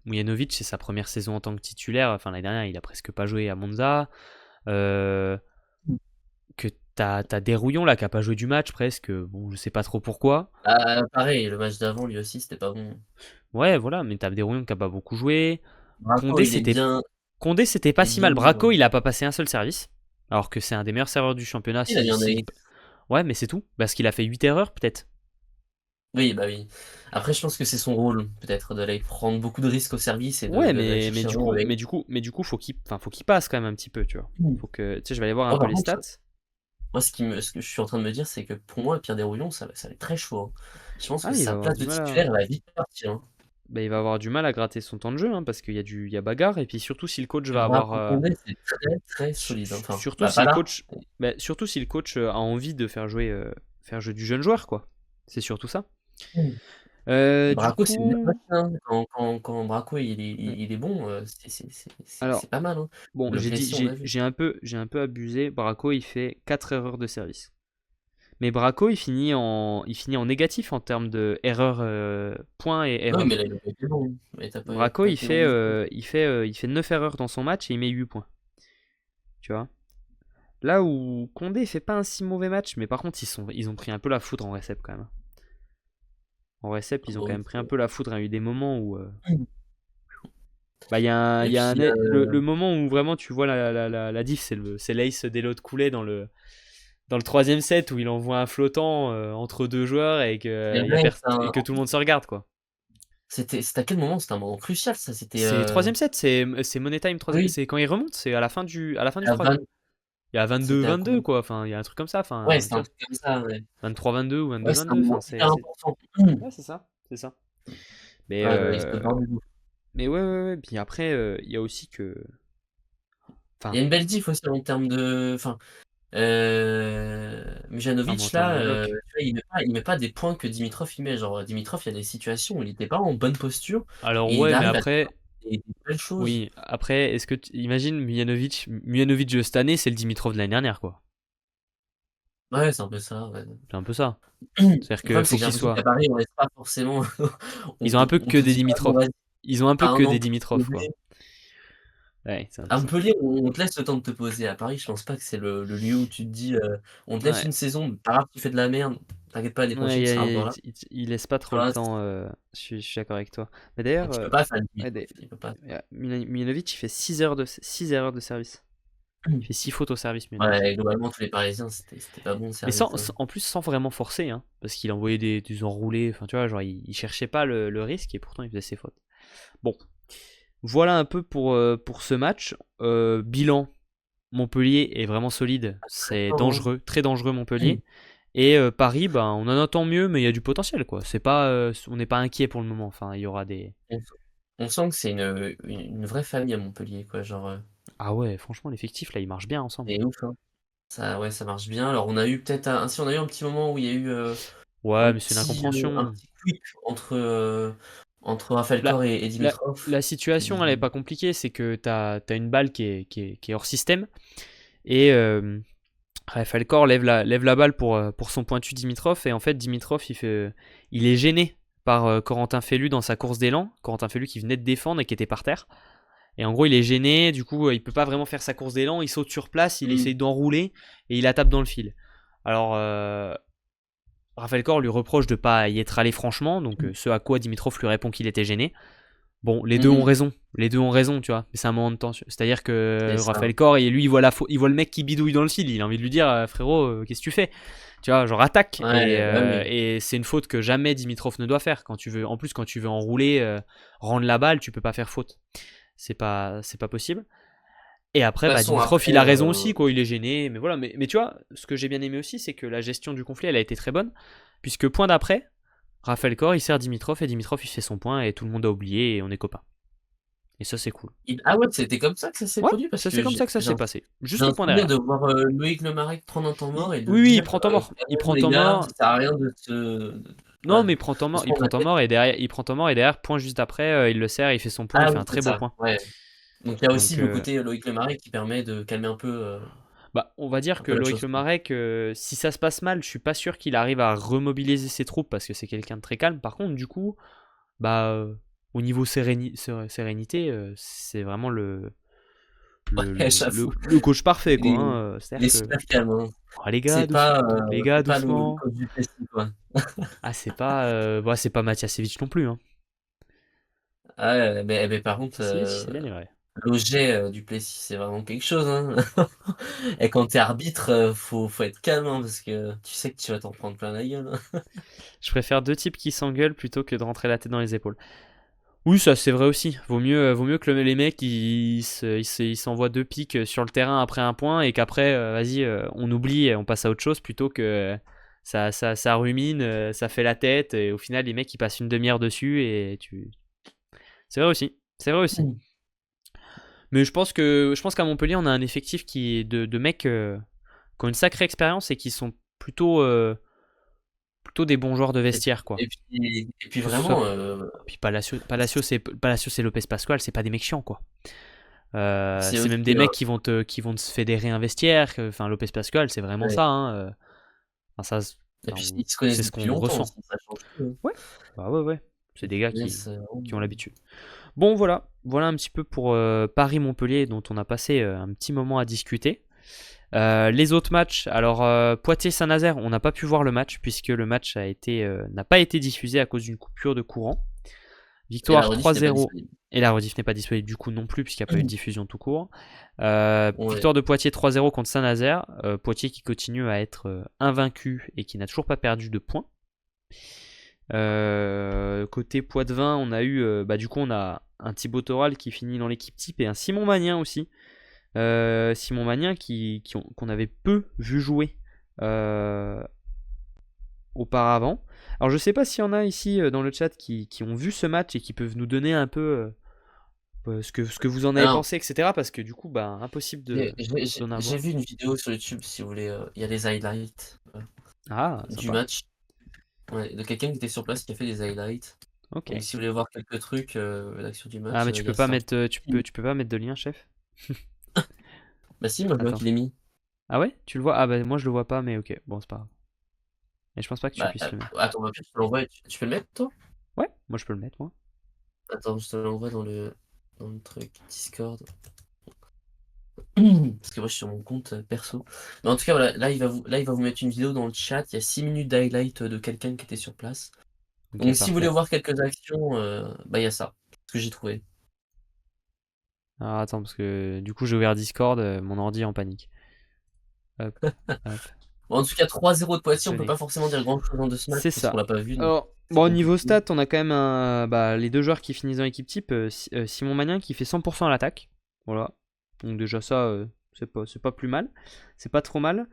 Mujanovic, c'est sa première saison en tant que titulaire. Enfin, l'année dernière, il a presque pas joué à Monza. Euh, que t'as Derouillon là qui a pas joué du match presque. Bon, je sais pas trop pourquoi. Pareil, le match d'avant, lui aussi, c'était pas bon. Ouais, voilà, mais t'as Derouillon qui a pas beaucoup joué. Bravo, Condé, c'était Condé, c'était pas il est si bien. mal. Braco, il a pas passé un seul service. Alors que c'est un des meilleurs serveurs du championnat. Il a bien aimé. Ouais, mais c'est tout. Parce qu'il a fait 8 erreurs, peut-être. Oui, bah oui. Après, je pense que c'est son rôle, peut-être, d'aller prendre beaucoup de risques au service et Ouais, d'aller mais chercher vraiment avec. du coup, faut qu'il passe quand même un petit peu, tu vois. Mm. Faut que, tu sais, je vais aller voir un Oh, peu par les contre, stats. Moi, ce que je suis en train de me dire, c'est que pour moi, Pierre Desrouillons, ça va être très chaud, hein. Je pense Ah, que il va sa avoir place du de mal à. titulaire, elle va vite partir, hein. Bah, il va avoir du mal à gratter son temps de jeu, hein, parce il y a bagarre, et puis surtout si le coach Et va avoir. Bracco Condé, c'est très, très solide, hein. Enfin, Surtout bah, si pas le là. coach. Bah, surtout si le coach a envie de faire jouer du jeune joueur, quoi. C'est surtout ça. Mmh. Du Bracco, c'est une bonne coup. machine, hein. Quand Bracco, Hmm. il est bon, c'est Alors, pas mal, hein. bon, Le Plessis, on a vu. j'ai un peu abusé. Braco, il fait 4 erreurs de service. Mais Braco, il finit en négatif en termes de erreurs, points et Oui, mais erreurs. là, il a pas été bon. Mais il a Braco, pas été bon du tout. il fait 9 erreurs dans son match et il met 8 points. Tu vois. Là où Condé fait pas un si mauvais match, mais par contre, ils ont pris un peu la foudre en récep quand même. En récep, Ah ils ont bah quand oui, même pris un peu la foudre. Il y a eu des moments où. Mmh. Bah, Et il y a puis, le moment où vraiment tu vois la diff, c'est l'ace d'Elot Coulet dans le troisième set où il envoie un flottant entre deux joueurs c'est vrai que et que tout le monde se regarde, quoi. c'était à quel moment? C'était un moment crucial ça, c'était, C'est troisième set, c'est Money Time, oui, c'est quand il remonte, c'est à la fin du à troisième. 20 Il y a c'était à 22-22, combien? quoi, enfin, il y a un truc comme ça, Ouais, enfin, c'est tu un vois, truc comme ça, ouais. 23-22 ou Ouais, c'est un 22-22, enfin, moment hyper important. Ouais, c'est ça, c'est ça. Mais, Ouais, non, il se barre du lot. mais ouais, puis après, il y a aussi que. Il y Enfin, a une belle diff aussi en termes de enfin, non, mais en Mijanovic termes là, de bloc. tu vois, il met pas des points que Dimitrov il met. Genre, Dimitrov, il y a des situations où il était pas en bonne posture Alors, et il ouais, mais arrive à te après, faire des belles choses. oui, après, imagine Mijanovic de cette année, c'est le Dimitrov de l'année dernière, quoi. Ouais, c'est un peu ça, ouais. C'est un peu ça. Le C'est-à-dire que problème, c'est faut que j'ai qu'il l'impression qu'à soit. Paris, on laisse pas forcément Ils ont un peu on que te des dit pas: «Bon, Dimitrov. vas-y, Ils ont un tu peu que un an des pour te Dimitrov, quoi. poser». Ouais, c'est un peu À ça. Montpellier, on te laisse le temps de te poser. À Paris, je pense pas que c'est le lieu où tu te dis, «On te laisse Ouais. une saison, pas grave, tu fais de la merde, t'inquiète pas, l'année Ouais, prochaine, tu seras encore là». il laisse pas Tu trop le vois? temps. Je suis d'accord avec toi. Mais d'ailleurs, Tu peux pas faire ouais, Dimitrov, tu peux pas. Milanovic, il fait 6 erreurs de service. Il fait 6 fautes au service, Milanovic. Ouais, globalement, tous les Parisiens, c'était pas bon le Mais service, hein. en plus, sans vraiment forcer, hein, parce qu'il envoyait des enroulés. Enfin, tu vois, genre, il cherchait pas le risque et pourtant, il faisait ses fautes. Bon, voilà un peu pour ce match. Bilan, Montpellier est vraiment solide. Très C'est fort, hein. dangereux, très dangereux Montpellier. Et Paris, ben, on en entend mieux, mais il y a du potentiel, quoi. C'est pas, on n'est pas inquiet pour le moment. Enfin, il y aura des. On on sent que c'est une vraie famille à Montpellier, quoi, genre, Ah ouais, franchement, l'effectif là, il marche bien ensemble. c'est ouf, hein. Ça, ouais, ça marche bien. Alors on a eu peut-être un si on a eu un petit moment où il y a eu, Ouais, mais c'est une un incompréhension. petit quick entre Raphaël La, Corr et Dimitrov la situation, elle est qui pas compliquée. C'est que t'as une balle qui est hors système. Et Raphaël Corr lève la balle pour son pointu Dimitrov. Et en fait, Dimitrov, il est gêné par Corentin Fellu dans sa course d'élan. Corentin Fellu qui venait de défendre et qui était par terre. Et en gros, il est gêné, du coup, il peut pas vraiment faire sa course d'élan. Il saute sur place, il mmh, essaye d'enrouler et il la tape dans le fil. Alors, Raphaël Corr lui reproche de pas y être allé franchement, donc ce à quoi Dimitrov lui répond qu'il était gêné. Bon, les deux ont mmh, raison, tu vois, mais c'est un moment de tension. C'est-à-dire que c'est ça. Raphaël Corr, lui, il voit le mec qui bidouille dans le fil, il a envie de lui dire, frérot, qu'est-ce que tu fais? Tu vois, genre attaque. Ouais, bah, oui. Et c'est une faute que jamais Dimitrov ne doit faire. En plus, quand tu veux enrouler, rendre la balle, tu peux pas faire faute. C'est pas possible. Et De après, toute bah, façon, Dimitrov, après, il a raison aussi, quoi. Il est gêné, mais voilà. Mais tu vois, ce que j'ai bien aimé aussi, c'est que la gestion du conflit, elle a été très bonne, puisque point d'après, Raphaël Corr, il sert Dimitrov et Dimitrov, il fait son point et tout le monde a oublié et on est copains. Et ça, c'est cool. ah ouais, c'était comme ça que ça s'est Ouais, produit? Parce ça c'est que comme ça que ça s'est passé. j'ai Juste un au point souvenir derrière. de voir, Loïc Lemarec prendre un temps mort et de Oui, oui, dire, il «Calmez-vous prend les temps gars, mort. ça sert à rien Non, voilà, mais de se il prendre prend la temps tête». mort et derrière, point juste après, il le sert, il fait son point, il Ah fait oui, un c'est très beau ça, point. ouais. Donc il y a aussi Donc, le côté Loïc Lemarec qui permet de calmer bah, on va dire un que peu la Loïc chose, quoi. Lemarec, si ça se passe mal, je suis pas sûr qu'il arrive à remobiliser ses troupes parce que c'est quelqu'un de très calme. Par contre, du coup, bah, au niveau sérénité, c'est vraiment Ouais, j'avoue, le coach parfait, il quoi. est Hein. il C'est-à-dire est que, super calme, hein. oh, les gars, C'est pas le doucement. coach du Plessis, quoi. Ah, c'est pas Matiasevic non plus, hein. Ah ouais, mais par contre, Matiasevic, c'est bien vrai. l'OG, du Plessis, c'est vraiment quelque chose, hein. Et quand tu es arbitre, faut être calme, hein, parce que tu sais que tu vas t'en prendre plein la gueule, hein. Je préfère deux types qui s'engueulent plutôt que de rentrer la tête dans les épaules. Oui, ça c'est vrai aussi. Vaut mieux que les mecs ils s'envoient deux pics sur le terrain après un point et qu'après, vas-y, on oublie et on passe à autre chose plutôt que ça rumine, ça fait la tête et au final les mecs ils passent une demi-heure dessus et tu. C'est vrai aussi. C'est vrai aussi. Mm. Mais je pense qu'à Montpellier on a un effectif qui est de mecs qui ont une sacrée expérience et qui sont plutôt des bons joueurs de Et, vestiaire quoi. et puis Que ce soit vraiment, puis Palacio c'est Lopez Pascual, c'est pas des mecs chiants quoi. c'est C'est aussi. même des mecs qui vont te fédérer un vestiaire. Enfin, Lopez Pascual, c'est vraiment Ouais. ça. Hein. Enfin, ça, Et puis ils se c'est connaissent ce depuis qu'on longtemps ressent. aussi, ça change tout, hein. Ouais, bah ouais, ouais. C'est Ils des se gars connaissent, qui ont l'habitude. Bon, voilà. Voilà un petit peu pour Paris-Montpellier, dont on a passé un petit moment à discuter. Les autres matchs, alors Poitiers-Saint-Nazaire, on n'a pas pu voir le match puisque le match n'a pas été diffusé à cause d'une coupure de courant. et la Victoire rediff n'est pas 3-0. disponible. Et la rediff n'est pas disponible du coup non plus puisqu'il n'y a pas eu de diffusion tout court. Ouais. Victoire de Poitiers 3-0 contre Saint-Nazaire. Poitiers qui continue à être invaincu et qui n'a toujours pas perdu de points. Côté Poitvin, on a eu, du coup, on a un Thibaut Toral qui finit dans l'équipe type et un Simon Magnin aussi. Simon Magnin qu'on avait peu vu jouer auparavant. Alors je sais pas s'il y en a ici dans le chat qui ont vu ce match et qui peuvent nous donner un peu ce que vous en avez Alors, pensé, etc. Parce que du coup, impossible d'en j'ai avoir. vu une vidéo sur YouTube, si vous voulez, il y a les highlights Ah, du sympa. match. Ouais, de quelqu'un qui était sur place qui a fait des highlights. Ok. Donc si vous voulez voir quelques trucs, l'action du Ah, match, mais il y a ça. tu peux pas mettre de lien, chef? Bah si, moi je vois Attends. qu'il est mis. Ah ouais? Tu le vois? Ah bah moi je le vois pas, mais ok. Bon, c'est pas grave. Et je pense pas que tu Bah, puisses le mettre. attends, bah, je te l'envoie. Tu peux le mettre, toi? Ouais, moi je peux le mettre, moi. Attends, je te l'envoie dans le truc Discord. Parce que moi je suis sur mon compte perso. Mais en tout cas, voilà, là, il va vous mettre une vidéo dans le chat. Il y a 6 minutes d'highlight de quelqu'un qui était sur place. Ok, Donc si vous voulez parfait. voir quelques actions, bah il y a ça. Ce que j'ai trouvé. Alors attends, parce que du coup j'ai ouvert Discord, mon ordi est en panique. Hop, hop, Bon, en tout cas, 3-0 de Poitiers, on peut pas connect. forcément dire grand-chose dans de ce match C'est parce qu'on ça. l'a pas vu, donc Alors, c'est bon, au niveau compliqué. stats, on a quand même les deux joueurs qui finissent dans l'équipe type. Simon Magnin qui fait 100% à l'attaque. Voilà. Donc déjà ça, c'est pas plus mal. C'est pas trop mal.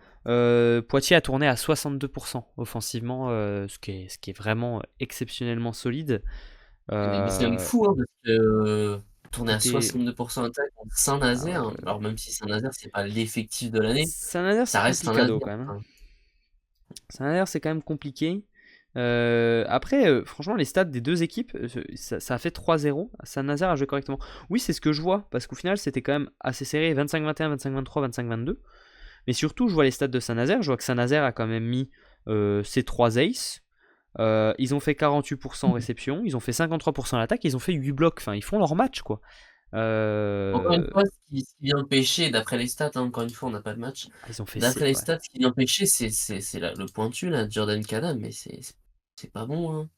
Poitiers a tourné à 62% offensivement, ce qui est vraiment exceptionnellement solide. Mais c'est même Euh, fou, hein, parce que tourner à côté 62% attaque contre ah Saint-Nazaire, ouais, hein. Alors même si Saint-Nazaire, c'est pas l'effectif de l'année, Saint-Nazaire, ça c'est reste complicado Saint-Nazaire, quand même. Hein. enfin. Saint-Nazaire, c'est quand même compliqué. Après, franchement, les stats des deux équipes, ça a fait 3-0. Saint-Nazaire a joué correctement. Oui, c'est ce que je vois, parce qu'au final, c'était quand même assez serré 25-21, 25-23, 25-22. Mais surtout, je vois les stats de Saint-Nazaire. Je vois que Saint-Nazaire a quand même mis ses 3 aces. Ils ont fait 48% en réception, ils ont fait 53% à l'attaque, ils ont fait 8 blocs. Enfin, ils font leur match, quoi. Encore une Euh, fois, ce qui vient pêcher, d'après les stats, hein, encore une fois, on n'a pas de match. Ils ont fait D'après les ouais. stats, ce qui vient pêcher, c'est le pointu, là, Jordan Canham, mais c'est pas bon, hein.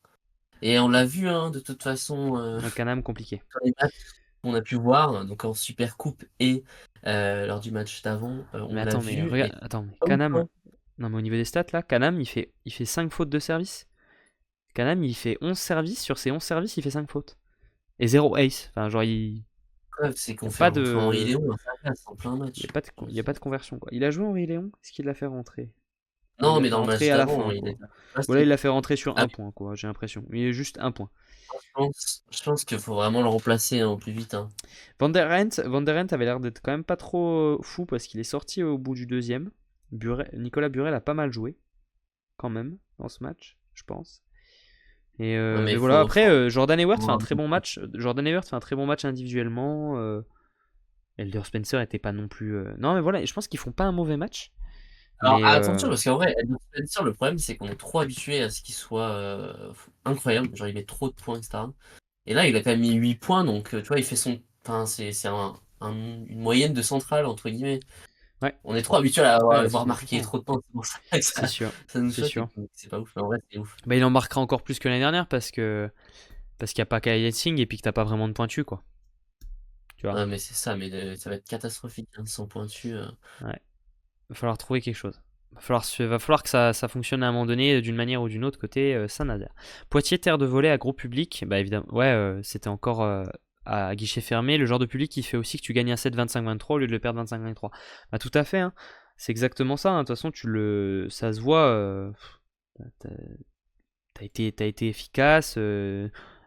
Et on l'a vu, hein, de toute façon, Canam compliqué. sur les matchs qu'on a pu voir, donc en Super Coupe et lors du match d'avant, on Mais l'a attends, mais vu regarde, et attends, mais pas ouf, Canam. hein. Non, mais au niveau des stats, là, Canam, il fait 5 fautes de service. Canam, il fait 11 services. Sur ses 11 services, il fait 5 fautes. Et 0 ace. Enfin, genre, il Preuve, c'est n'y qu'on a fait pas rentrer Henri de. Léon à sa place en plein Il n'y a, match. pas de... il y a pas de conversion, quoi. Il a joué Henri Léon. Est-ce qu'il l'a fait rentrer? Non, il Non, l'a mais fait dans le match rentrer à la d'avant, fin, il quoi. était Voilà, remplacé. il l'a fait rentrer sur Ah, un point, quoi, j'ai l'impression. Il est juste un point. je pense qu'il faut vraiment le remplacer, hein, au plus vite, hein. Van der Rent avait l'air d'être quand même pas trop fou parce qu'il est sorti au bout du deuxième. Nicolas Burel a pas mal joué, quand même, dans ce match, je pense. Non, mais Mais voilà, après, Jordan Ewert fait un faut- très bon match. Jordan Ewert fait un très bon match individuellement. Elder Spencer était pas non plus. Non, mais voilà, je pense qu'ils font pas un mauvais match. Alors Mais attention, parce qu'en vrai, Edmond Spencer, le problème, c'est qu'on est trop habitué à ce qu'il soit incroyable. Genre, il met trop de points, etc. Et là, il a quand même mis 8 points, donc tu vois, il fait son. Enfin, c'est une moyenne de centrale, entre guillemets. ouais, On est trop habitué à ouais, le c'est voir marquer complètement. trop de points, c'est pour ça que C'est sûr, ça nous c'est choque et sûr. que c'est pas ouf. Mais en vrai, c'est ouf. Bah, il en marquera encore plus que l'année dernière parce qu'il n'y a pas Kyle Singh et puis que t'as pas vraiment de pointu, quoi. Tu vois. Ouais, mais c'est ça, mais ça va être catastrophique, hein, sans pointu. Ouais. Va falloir trouver quelque chose. Va falloir que ça fonctionne à un moment donné, d'une manière ou d'une autre, côté Saint-Nazaire. Poitiers, terre de volley à gros public. Bah évidemment, ouais, c'était encore à guichet fermé. Le genre de public qui fait aussi que tu gagnes un set 25-23 au lieu de le perdre 25-23. Bah tout à fait, hein. C'est exactement ça, hein. De toute façon, ça se voit. T'as t'as été efficace.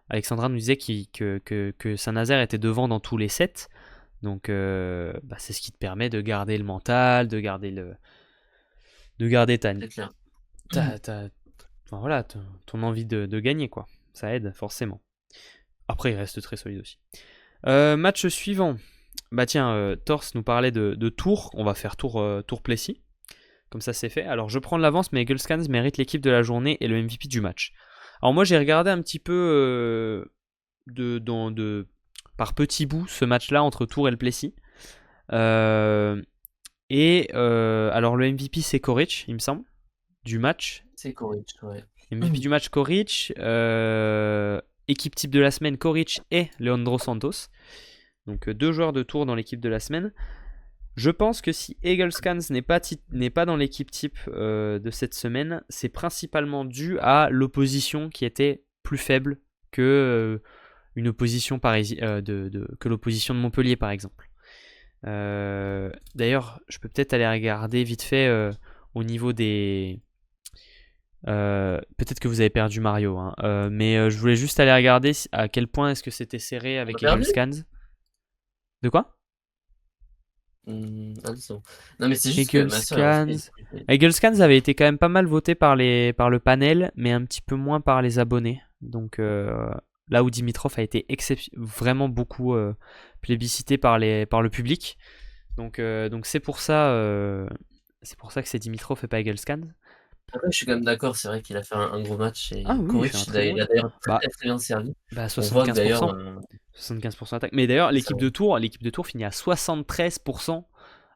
Alexandra nous disait que Saint-Nazaire était devant dans tous les sets. Donc bah, c'est ce qui te permet de garder le mental, de garder C'est clair. enfin, voilà, ton envie de gagner, quoi. Ça aide forcément. Après, il reste très solide aussi. Match suivant. Bah tiens, Torse nous parlait de Tours. On va faire Tour Plessis. Comme ça, c'est fait. Alors, je prends de l'avance, mais Eagle Scans mérite l'équipe de la journée et le MVP du match. Alors, moi, j'ai regardé un petit peu par petits bouts ce match-là entre Tours et le Plessis. Alors, le MVP, c'est Koric, il me semble, du match. C'est correct, ouais. MVP du match, Koric. Équipe type de la semaine, Koric et Leandro Santos. Donc, 2 joueurs de Tours dans l'équipe de la semaine. Je pense que si Eagle Scans n'est pas dans l'équipe type de cette semaine, c'est principalement dû à l'opposition qui était plus faible que une opposition que l'opposition de Montpellier, par exemple. D'ailleurs, je peux peut-être aller regarder vite fait au niveau des... peut-être que vous avez perdu Mario, hein, mais je voulais juste aller regarder à quel point est-ce que c'était serré avec Eagle Scans. De quoi? Non, mais c'est juste que Eagle ma soeur Scans. Eagle Scans avait été quand même pas mal voté par le panel, mais un petit peu moins par les abonnés. Donc là où Dimitrov a été vraiment beaucoup plébiscité par le public. Donc c'est pour ça que c'est Dimitrov et pas Eagle Scans. Après, je suis quand même d'accord, c'est vrai qu'il a fait un gros match et Ah oui, il Koric, fait un très bon il a match. d'ailleurs Bah, très bien servi. bah On voit que 75%. d'ailleurs, 75% attaque. Mais d'ailleurs, ça l'équipe de Tours finit à 73%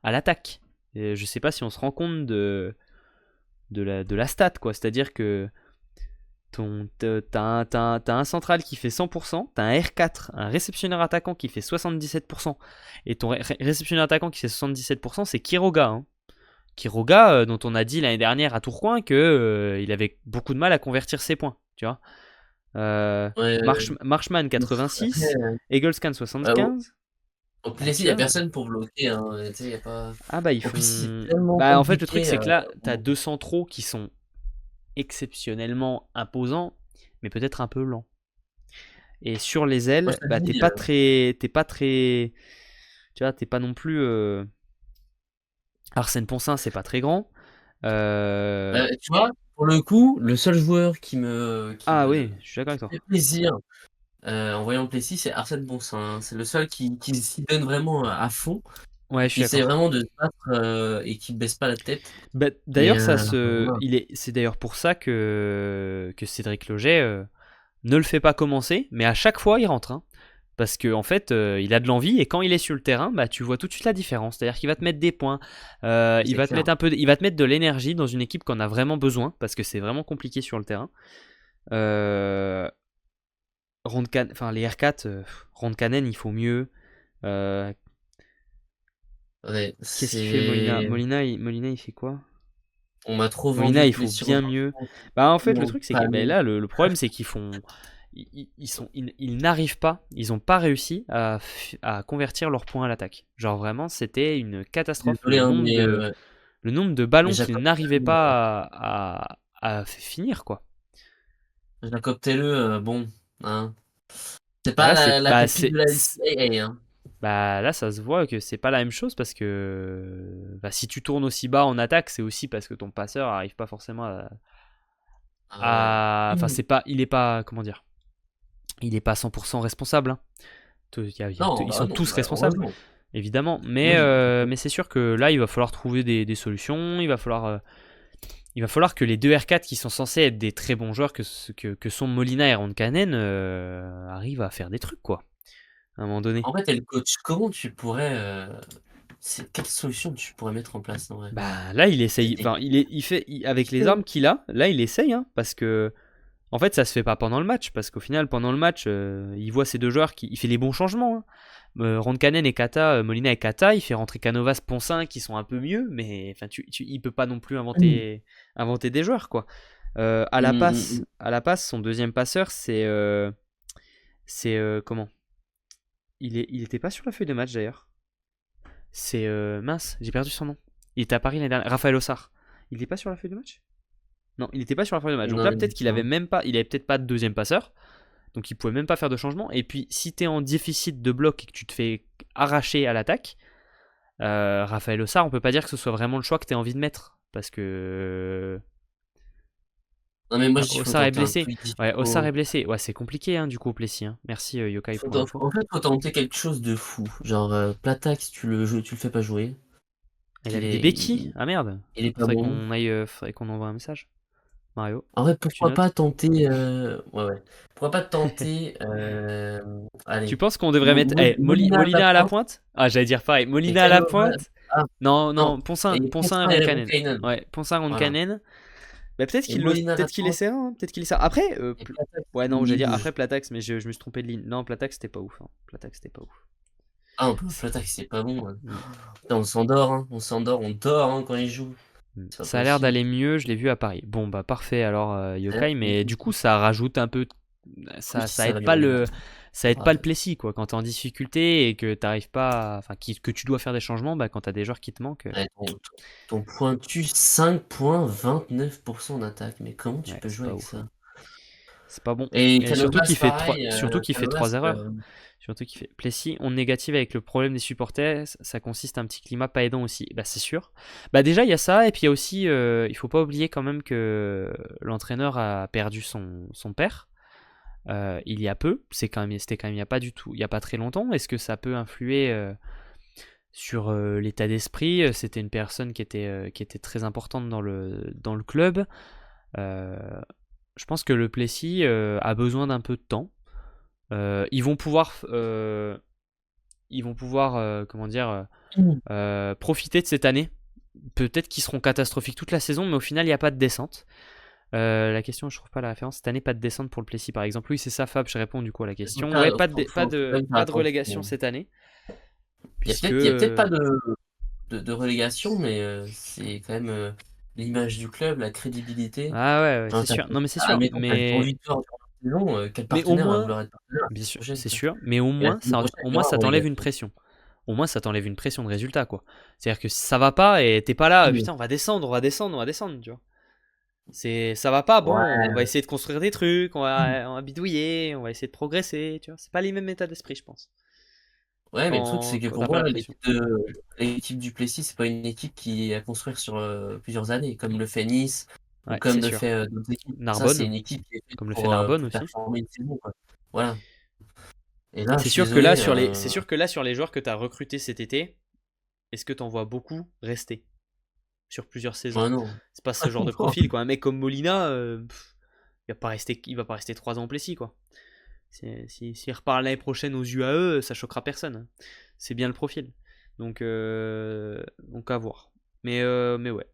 à l'attaque. Et je sais pas si on se rend compte de la stat, quoi. C'est-à-dire que t'as un central qui fait 100%, t'as un R4, un réceptionneur attaquant qui fait 77%, et ton réceptionneur attaquant qui fait 77%, c'est Quiroga. Hein. Quiroga, dont on a dit l'année dernière à Tourcoing que il avait beaucoup de mal à convertir ses points, tu vois. ouais, Marshman 86, Eaglescan 75. au Plessis, il n'y a personne pour bloquer. Hein. Tu sais, y a pas... Ah bah ils En plus, c'est font. tellement Bah en fait le truc compliqué. c'est que là t'as deux centraux qui sont exceptionnellement imposants, mais peut-être un peu lents. Et sur les ailes, Moi, je te bah dis, t'es pas très, tu vois, t'es pas non plus. Arsène Poncin, c'est pas très grand. tu vois, pour le coup, le seul joueur qui Ah me oui, je suis d'accord avec toi. fait plaisir en voyant le Plessis, c'est Arsène Poncin. Hein. C'est le seul qui s'y donne vraiment à fond, Ouais, je suis qui essaie d'accord. vraiment de se battre et qui baisse pas la tête. Bah, Et d'ailleurs, voilà. c'est d'ailleurs pour ça que Cédric Loget ne le fait pas commencer, mais à chaque fois il rentre. Hein. Parce qu'en fait, il a de l'envie et quand il est sur le terrain, bah, tu vois tout de suite la différence. C'est-à-dire qu'il va te mettre des points, il C'est va te clair. mettre il va te mettre de l'énergie dans une équipe qu'on a vraiment besoin parce que c'est vraiment compliqué sur le terrain. Enfin, les R4, Roncanen, il faut mieux. Ouais, Qu'est-ce qu'il fait Molina? c'est... Molina, il fait quoi? On m'a trop vendu Molina, le il faut Plessis bien Robinson. mieux. Bah, en fait, le Non, truc, c'est pas que ben, mieux. là, le problème, c'est ils n'arrivent pas, ils n'ont pas réussi à convertir leurs points à l'attaque. Genre, vraiment, c'était une catastrophe. Désolé, hein, Le nombre de mais ballons qu'ils Jacob n'arrivaient Telleux, pas à finir, quoi. bon, hein. C'est Bah, pas là, la pépite de la NCAA, hein. bah, là, ça se voit que c'est pas la même chose parce que bah, si tu tournes aussi bas en attaque, c'est aussi parce que ton passeur arrive pas forcément Ah ouais. enfin, il est pas, comment dire, il est pas 100% responsable. Hein. Non, Ils bah sont non, tous bah responsables, heureusement. évidemment, Oui. mais c'est sûr que là, il va falloir trouver des solutions. Il va falloir que les deux R4 qui sont censés être des très bons joueurs que sont Molina et Roncanen arrivent à faire des trucs, quoi, à un moment donné. En fait, elle coach, comment tu pourrais, quelle solution tu pourrais mettre en place, en vrai? Bah là, il essaye. C'était Enfin, avec les compliqué, hein. armes qu'il a, là, il essaye, hein, parce que en fait, ça se fait pas pendant le match, parce qu'au final, pendant le match, il voit ces deux joueurs il fait les bons changements. Hein. Roncanen et Kata, Molina et Kata, il fait rentrer Canovas, Ponsin qui sont un peu mieux, mais enfin, il peut pas non plus Mmh. inventer des joueurs, quoi. Mmh, mmh, mmh. À la passe, son deuxième passeur, comment? Il était pas sur la feuille de match d'ailleurs. C'est mince, j'ai perdu son nom. Il était à Paris l'année dernière. Raphaël Ossard. Il était pas sur la feuille de match? Non, il était pas sur la feuille de match. Donc Non, là, il me peut-être dit qu'il avait rien. même pas, il avait peut-être pas de deuxième passeur. Donc il pouvait même pas faire de changement. Et puis si t'es en déficit de bloc et que tu te fais arracher à l'attaque, Raphaël Ossard, on peut pas dire que ce soit vraiment le choix que t'aies envie de mettre. Parce que Non, mais moi, ah, je dis, faut Ossard est tenter un blessé. truc Ouais, Ossard est différent. blessé. Ouais, c'est compliqué hein, du coup au Plessis, hein. Merci Yokai pour l'info. En fait, faut tenter quelque chose de fou. Genre, Platax, tu le fais pas jouer. Il Il avait des est, béquilles. Ah merde. il est pas bon. Faudrait qu'on envoie un message. Mario, En vrai, faut que tu pourquoi pas notes. tenter, ouais, ouais. Pourquoi pas tenter, Tu allez, penses qu'on devrait mettre Molina à la Molina à la pointe pointe? Ah, j'allais dire pareil. et Molina à la Canova. pointe? Ah, Non, non, non, et Ponsin et Poussin et Roncanen. Roncainen. Ouais, Ponsin, Voilà. Roncanen. Bah, Et Molina à la peut-être qu'il pointe essaiera, hein, peut-être qu'il essaiera. Après, et Platax ouais, au non, j'allais dire milieu. après Platax, mais je me suis trompé de ligne. Non, Platax, c'était pas ouf, hein. Platax, c'était pas ouf. Ah, C'est- Platax, c'est pas bon, Mm, Putain, on s'endort, hein. On dort, hein, quand il joue. C'est pas Ça a l'air possible. d'aller mieux, je l'ai vu à Paris. Bon, bah parfait alors, Hein, Yokai, mais du coup, ça rajoute un peu. oui, Ça ça aide va mieux pas rouler, hein. ça aide Ah, pas le Plessis, quoi. Quand t'es en difficulté et que t'arrives pas. Enfin, que tu dois faire des changements, bah quand t'as des joueurs qui te manquent, ouais, ton pointu 5,29% d'attaque, mais comment tu ouais, peux c'est jouer pas avec ouf. ça? C'est pas bon. Et Et surtout Canovas, pareil, qu'il fait Canovas, 3 erreurs. Surtout qu'il fait. Plessis, on négative avec le problème des supporters, ça consiste à un petit climat pas aidant aussi. Bah c'est sûr. Bah déjà il y a ça, et puis il y a aussi, il faut pas oublier quand même que l'entraîneur a perdu son père. Il y a peu, c'était quand même il y a pas du tout, il y a pas très longtemps. Est-ce que ça peut influer sur l'état d'esprit? C'était une personne qui était très importante dans le club. Euh, je pense que le Plessis a besoin d'un peu de temps. Ils vont pouvoir, comment dire, Mmh. profiter de cette année. Peut-être qu'ils seront catastrophiques toute la saison, mais au final, il n'y a pas de descente. La question, je trouve pas la référence. Cette année, pas de descente pour le Plessis, par exemple. Oui, c'est ça, Fab, je réponds du coup à la question. Ouais, Faut quand même faire pas de relégation attention. cette année, Il y a puisque... peut-être pas de relégation, mais c'est quand même, l'image du club, la crédibilité. Ah ouais, ouais, Hein, c'est sûr. Non, mais c'est sûr. admettons, tu as 0 victoires durant la saison, quel Mais au partenaire va moins, vouloir être partenaire la bien saison sûr, prochaine, c'est tu vois? sûr. Mais Et la saison prochaine, au il y moins, aura ça t'enlève une relégation. pression. Au moins, ça t'enlève une pression de résultat, quoi. C'est-à-dire que si ça va pas et t'es pas là, Mmh. putain, on va descendre, tu vois. Ça va pas, bon, on va Ouais. essayer de construire des trucs, on va bidouiller, on va essayer de progresser, tu vois. C'est pas les mêmes états d'esprit, je pense. Ouais, mais le truc, c'est que Quand pour t'as pas moi, la pression. l'équipe du Plessis, c'est pas une équipe qui est à construire sur plusieurs années, comme le fait Nice ou Ouais, comme c'est le sûr. fait d'autres équipes. Ça, c'est Narbonne, une équipe qui est faite comme le fait Narbonne pour aussi. performer une saison, quoi. Voilà. Et là, je suis désolé. C'est sûr que là, sur les joueurs que t'as recrutés cet été, est-ce que t'en vois beaucoup rester sur plusieurs saisons? Ouais, non. C'est pas ce genre de profil, quoi. Un mec comme Molina, il va pas rester 3 ans au Plessis, quoi. S'il repart l'année prochaine aux UAE, ça choquera personne. C'est bien le profil. Donc à voir. Mais ouais.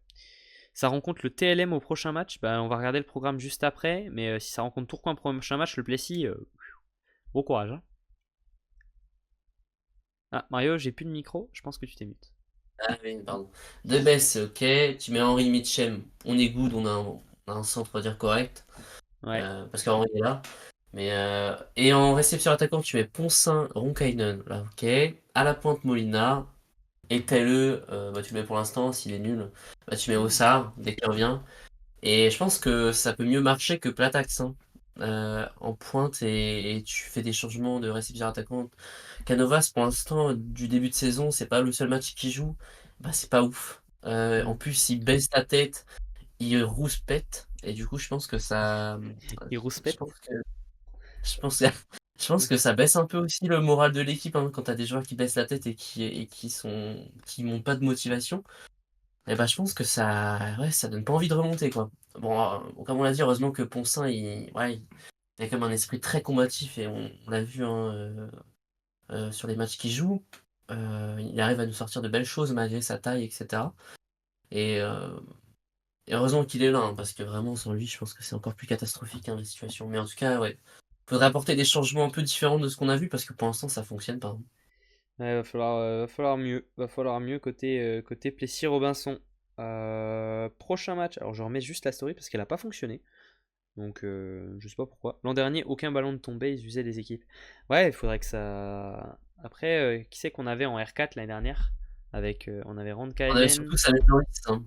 Ça rencontre le TLM au prochain match. Bah, on va regarder le programme juste après. Mais si ça rencontre Tourcoing au prochain match, le Plessis, bon courage, hein. Ah, Mario, j'ai plus de micro. Je pense que tu t'es mute. Ah oui, pardon. De baisse, ok. Tu mets Henri Mitchem. On est good, on a un centre, on va dire, correct. Ouais. Parce qu'Henri est là. Mais, et en réception attaquant, tu mets Poncin, Roncainen. Là, ok. À la pointe, Molina. Et Telleux, bah, tu le mets pour l'instant, s'il est nul. Bah, tu mets Ossard, dès qu'il revient. Et je pense que ça peut mieux marcher que Platax, hein. En pointe, et tu fais des changements de réception attaquant. Canovas, pour l'instant, du début de saison, c'est pas le seul match qu'il joue. Bah, c'est pas ouf. En Mm. plus, il baisse la tête, il rouspète. Et du coup, je pense que ça. Il Je rouspète. pense que, je pense que, je pense que ça baisse un peu aussi le moral de l'équipe, hein, quand t'as des joueurs qui baissent la tête qui n'ont pas de motivation. Et bah, je pense que ça, ouais, ça donne pas envie de remonter, quoi. Bon, comme on l'a dit, heureusement que Poncin, il a quand même un esprit très combatif et on l'a vu, hein, sur les matchs qu'il joue. Il arrive à nous sortir de belles choses malgré sa taille, etc. Et, euh, et heureusement qu'il est là, hein, parce que vraiment, sans lui, je pense que c'est encore plus catastrophique, hein, la situation. Mais en tout cas, ouais, faudrait apporter des changements un peu différents de ce qu'on a vu, parce que pour l'instant, ça fonctionne pas, hein. Ouais, va falloir mieux côté Plessis-Robinson. Prochain match. Alors je remets juste la story parce qu'elle a pas fonctionné. Donc je sais pas pourquoi. L'an dernier, aucun ballon ne tombait, ils usaient les équipes. Ouais, il faudrait que ça. Après, qui c'est qu'on avait en R4 l'année dernière avec, on avait On avait surtout Randkainen, sa météoriste, hein.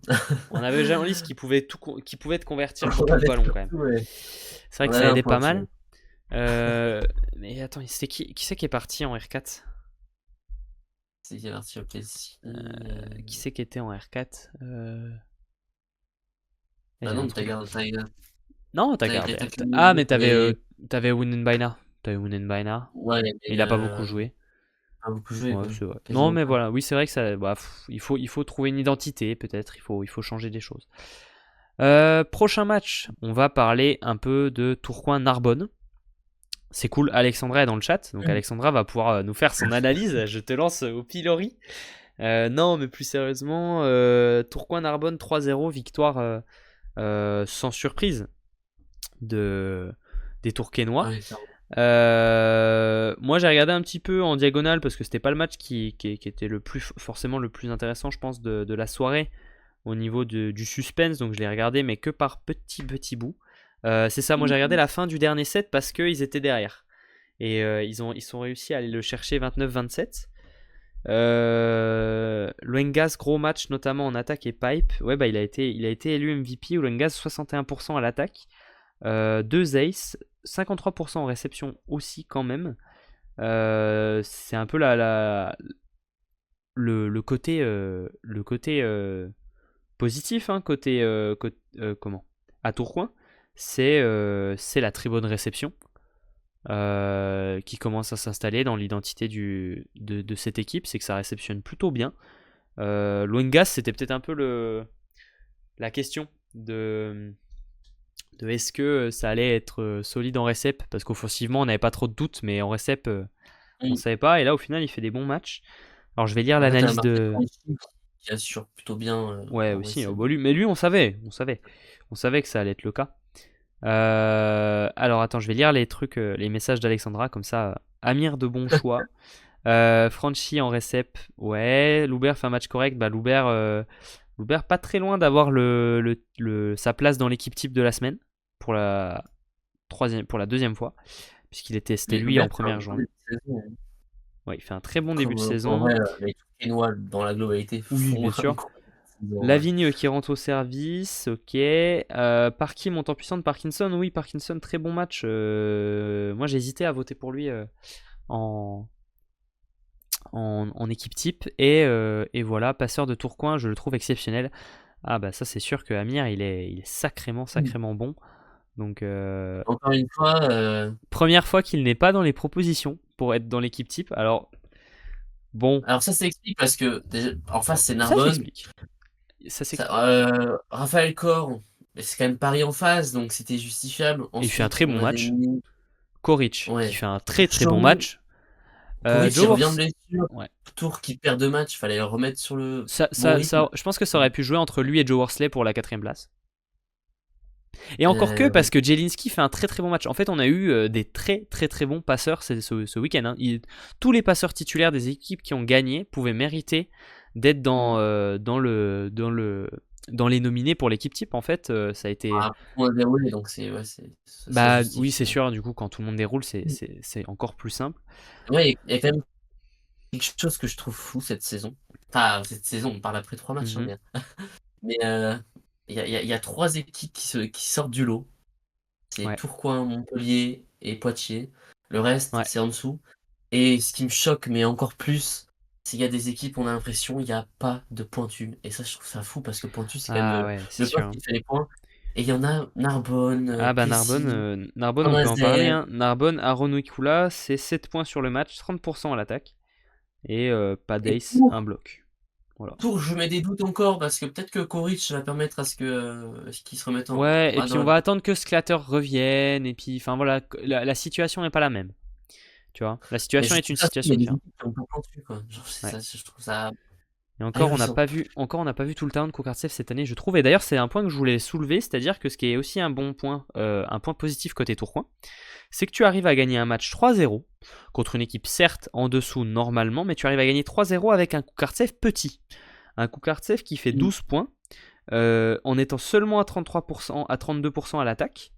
on avait Jean-Lys qui pouvait te convertir On surtout le avait ballon quand même. surtout, ouais, C'est vrai on que avait ça un aidait pas pointu. mal. Mais attends, c'était qui c'est qui est parti en R4? C'est qui est parti au Plessis. Qui c'est qui était en R4? Bah J'ai un non, trou. t'as Non, t'as gardé. Ah, Takayama, mais t'avais Wunenbaina. T'avais Wunenbaina. ouais, Mais il mais a pas beaucoup joué. pas beaucoup joué, Ouais, quoi. c'est vrai. Non, Quasiment mais pas. voilà, oui, c'est vrai que ça, bah, il faut trouver une identité, peut-être. Il faut changer des choses. Prochain match, on va parler un peu de Tourcoing-Narbonne. C'est cool, Alexandra est dans le chat, donc Mmh. Alexandra va pouvoir nous faire son analyse. Je te lance au pilori. Non, mais plus sérieusement, Tourcoing-Narbonne 3-0, victoire sans surprise de, des Tourquenois. Ouais, clairement. Moi j'ai regardé un petit peu en diagonale parce que c'était pas le match qui était forcément le plus intéressant, je pense, de la soirée au niveau du suspense, donc je l'ai regardé mais que par petits bouts. C'est ça, moi j'ai regardé la fin du dernier set parce qu'ils étaient derrière et ils sont réussi à aller le chercher 29-27. Luengas, gros match notamment en attaque et pipe. Ouais, bah il a été élu MVP. Luengas 61% à l'attaque, 2 aces, 53% en réception aussi quand même. C'est un peu le côté positif, hein, comment à Tourcoing, c'est la très bonne réception qui commence à s'installer dans l'identité de cette équipe, c'est que ça réceptionne plutôt bien. Luengas, c'était peut-être un peu la question de est-ce que ça allait être solide en récep, parce qu'offensivement on n'avait pas trop de doutes, mais en récep on Mmh. savait pas, et là au final il fait des bons matchs. Alors je vais lire En fait, t'as l'analyse Marcel de... Franchi qui assure plutôt bien, Ouais, en aussi, réception. mais lui on savait que ça allait être le cas. Alors attends, je vais lire les trucs, les messages d'Alexandra, comme ça. Amir de bon choix. Franchi en récep, ouais. Loubert fait un match correct. Bah Loubert pas très loin d'avoir sa place dans l'équipe type de la semaine pour pour la deuxième fois, c'était Mais lui Loubert en fait un première bon journée. début de saison, hein. Ouais, il fait un très bon début de En saison. vrai, les Tourquenois, dans la globalité, Oui, font bien un sûr. gros début de saison, ouais. Lavigne qui rentre au service, ok. Parky monte en puissance de Parkinson, oui, Parkinson, très bon match. Moi j'ai hésité à voter pour lui en, en équipe type. Et voilà, passeur de Tourcoing, je le trouve exceptionnel. Ah bah ça c'est sûr que Amir il est Mmh. sacrément bon. Donc Encore une fois, première fois qu'il n'est pas dans les propositions pour être dans l'équipe type. Alors bon, alors ça s'explique parce que déjà en face, c'est ça Narbonne. s'explique. Ça Ça, s'explique. Raphaël Corr, mais c'est quand même Paris en face, donc c'était justifiable. Et il fait un Ensuite, très bon on avait match. mis Koric qui ouais, fait un très bon Chaume, match. Kuric, il Joe revient de Wors, blessure. ouais. Tour qui perd 2 matchs, fallait le remettre sur le bon rythme. Je pense que ça aurait pu jouer entre lui et Joe Worsley pour la quatrième place. Et encore que Oui. parce que Jelinski fait un très bon match. En fait, on a eu des très bons passeurs ce week-end, hein. Tous les passeurs titulaires des équipes qui ont gagné pouvaient mériter d'être Mmh. dans les nominés pour l'équipe type. En fait, ça a été... Ah, tout le monde a déroulé, donc c'est ouais, ça Bah oui, justifie, c'est hein. sûr, du coup, quand tout le monde déroule, Mmh. c'est encore plus simple. Ouais, il y a quand même quelque chose que je trouve fou cette saison. Enfin, cette saison, on parle après 3 matchs, hein, Mhm. mais il y a 3 équipes qui sortent du lot. C'est Ouais, Tourcoing, Montpellier et Poitiers. Le reste, ouais. c'est en dessous. Et ce qui me choque, mais encore plus, c'est qu'il y a des équipes, on a l'impression, il n'y a pas de pointu. Et ça, je trouve ça fou parce que pointu, c'est quand même Ah ouais, c'est le sûr, poste hein. qui fait les points. Et il y en a Narbonne, Ah bah Plessis, Narbonne, on peut en parler, Saint-Nazaire, hein. Narbonne, Aaron Wikula, c'est 7 points sur le match, 30% à l'attaque. Et pas et d'ace, un Tours. bloc. Voilà. Tours, je mets des doutes encore parce que peut-être que Koric va permettre à ce qu'il se remette Ouais, et bah, puis dans on la. va attendre que Sclatter revienne, et puis, enfin voilà, la situation n'est pas la même, tu vois. La Mais situation je est trouve une ça fou, il y situation a des différente. équipes qui ont pas pointu, quoi. Genre, Ouais. je trouve ça. Et Ah, encore, on n'a 800. pas vu, tout le talent de Kukartsev cette année, je trouve. Et d'ailleurs, c'est un point que je voulais soulever, c'est-à-dire que ce qui est aussi un bon point, un point positif côté Tourcoing, c'est que tu arrives à gagner un match 3-0 contre une équipe certes en dessous normalement, mais tu arrives à gagner 3-0 avec un Kukartsev petit. Un Kukartsev qui fait 12 points en étant seulement à 33%, à 32% à l'attaque.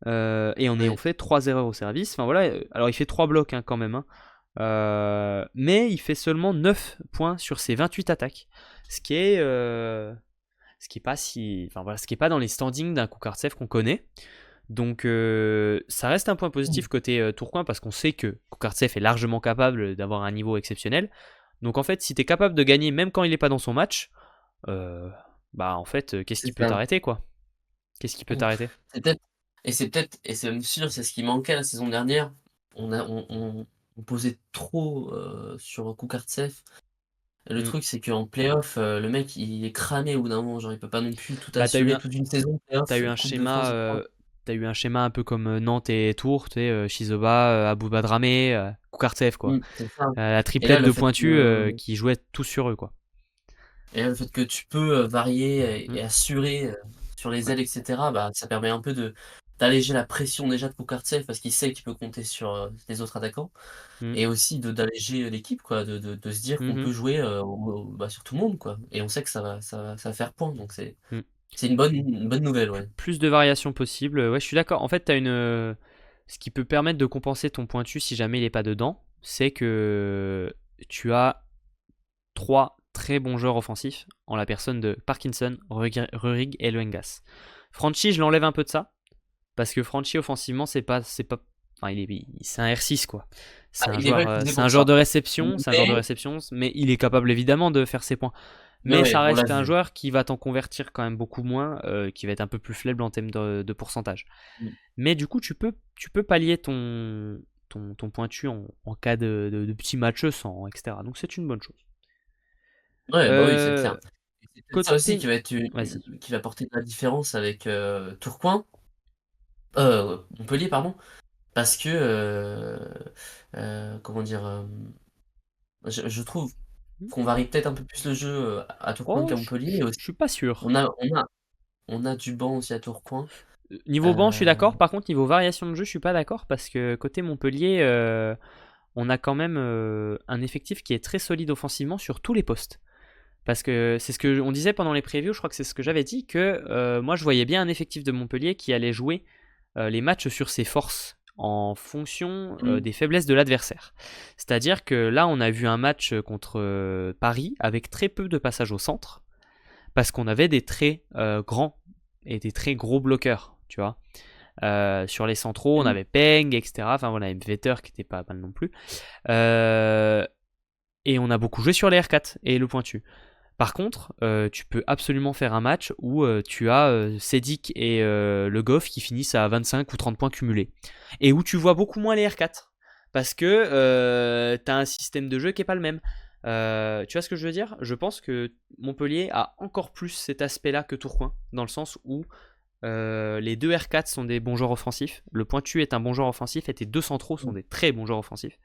Et en ayant Ouais. fait 3 erreurs au service. Enfin voilà, alors il fait 3 blocs quand même. Mais il fait seulement 9 points sur ses 28 attaques. Ce qui est, pas si. Enfin voilà, ce qui est pas dans les standings d'un Kukartsev qu'on connaît. Donc ça reste un point positif côté Tourcoing parce qu'on sait que Kukartsev est largement capable d'avoir un niveau exceptionnel. Donc en fait, si tu es capable de gagner même quand il n'est pas dans son match, bah en fait, qu'est-ce C'est qui peut ça. t'arrêter quoi? Qu'est-ce qui peut t'arrêter? C'est peut-être et c'est même sûr, c'est ce qui manquait la saison dernière. On posait trop, sur Kukartsev. Le Hmm. truc, c'est qu'en playoff, le mec, il est cramé au bout d'un moment. Genre, il peut pas non plus tout Bah assumer toute une saison de t'as playoff, eu un Coupe de schéma, France, et cetera. t'as eu un schéma un peu comme Nantes et Tours, tu sais, Shizoba, Abouba Dramé, Kukartsev quoi. C'est ça. La Et là, triplette le de fait que pointus qui jouait tous sur eux quoi. tu peux, varier Hmm. et assurer, sur les Ouais. ailes et cetera, bah, ça permet un peu d'alléger la pression déjà de Kukartsev parce qu'il sait qu'il peut compter sur, les autres attaquants Hmm. et aussi d'alléger l'équipe quoi, de se dire qu'on Mhm. peut jouer, bah, sur tout le monde quoi et on sait que ça va faire point donc Hmm. c'est une bonne nouvelle, ouais. Plus de variations possibles. Ouais, je suis d'accord. En fait, t'as ce qui peut permettre de compenser ton pointu si jamais il est pas dedans, c'est que tu as trois très bons joueurs offensifs en la personne de Parkinson, Rurig et Luengas. Franchi, je l'enlève un peu de ça parce que Franchi offensivement, c'est pas, enfin, c'est un R6 quoi. Ah, il est pas utilisé pour ça. C'est un joueur de Mais réception, mais il est capable évidemment de faire ses points. mais Mais ouais, ça on l'a reste un vu. joueur qui va t'en convertir quand même beaucoup moins, qui va être un peu plus faible en termes de pourcentage. Mmh. Mais du coup, tu peux pallier ton pointu en cas de petits matchs sans, etc. Donc c'est une bonne chose. Ouais, bah, oui, c'est Euh, clair. Et c'est peut-être ça aussi côté. Vas-y. qui va porter la différence avec, Tourcoing, Montpellier pardon, parce que, comment dire? Je trouve qu'on varie peut-être un peu plus le jeu, à Tourcoing Oh, qu'à je Montpellier et aussi suis pas on sûr. a on a on a du banc aussi à Tourcoing, Niveau banc, je suis heu, d'accord. Par contre, niveau variation de jeu, je suis pas d'accord parce que côté Montpellier, on a quand même un effectif qui est très solide offensivement sur tous les postes. Parce que c'est ce que on disait pendant les previews, je crois que c'est ce que j'avais dit, que moi je voyais bien un effectif de Montpellier qui allait jouer les matchs sur ses forces en fonction mmh, des faiblesses de l'adversaire. C'est-à-dire que là on a vu un match contre Paris avec très peu de passages au centre, parce qu'on avait des très grands et des très gros bloqueurs, tu vois. Sur les centraux, on mmh, avait Peng, etc. Enfin, on avait Vetter qui était pas mal non plus. Euh, et on a beaucoup joué sur les R4 et le pointu. Par contre, tu peux absolument faire un match où tu as Sedik et Le Goff qui finissent à 25 ou 30 points cumulés. Et où tu vois beaucoup moins les R4. Parce que tu as un système de jeu qui n'est pas le même. Tu vois ce que je veux dire? Je pense que Montpellier a encore plus cet aspect-là que Tourcoing. Dans le sens où les deux R4 sont des bons joueurs offensifs. Le pointu est un bon joueur offensif et tes deux centraux sont mmh. des très bons joueurs offensifs.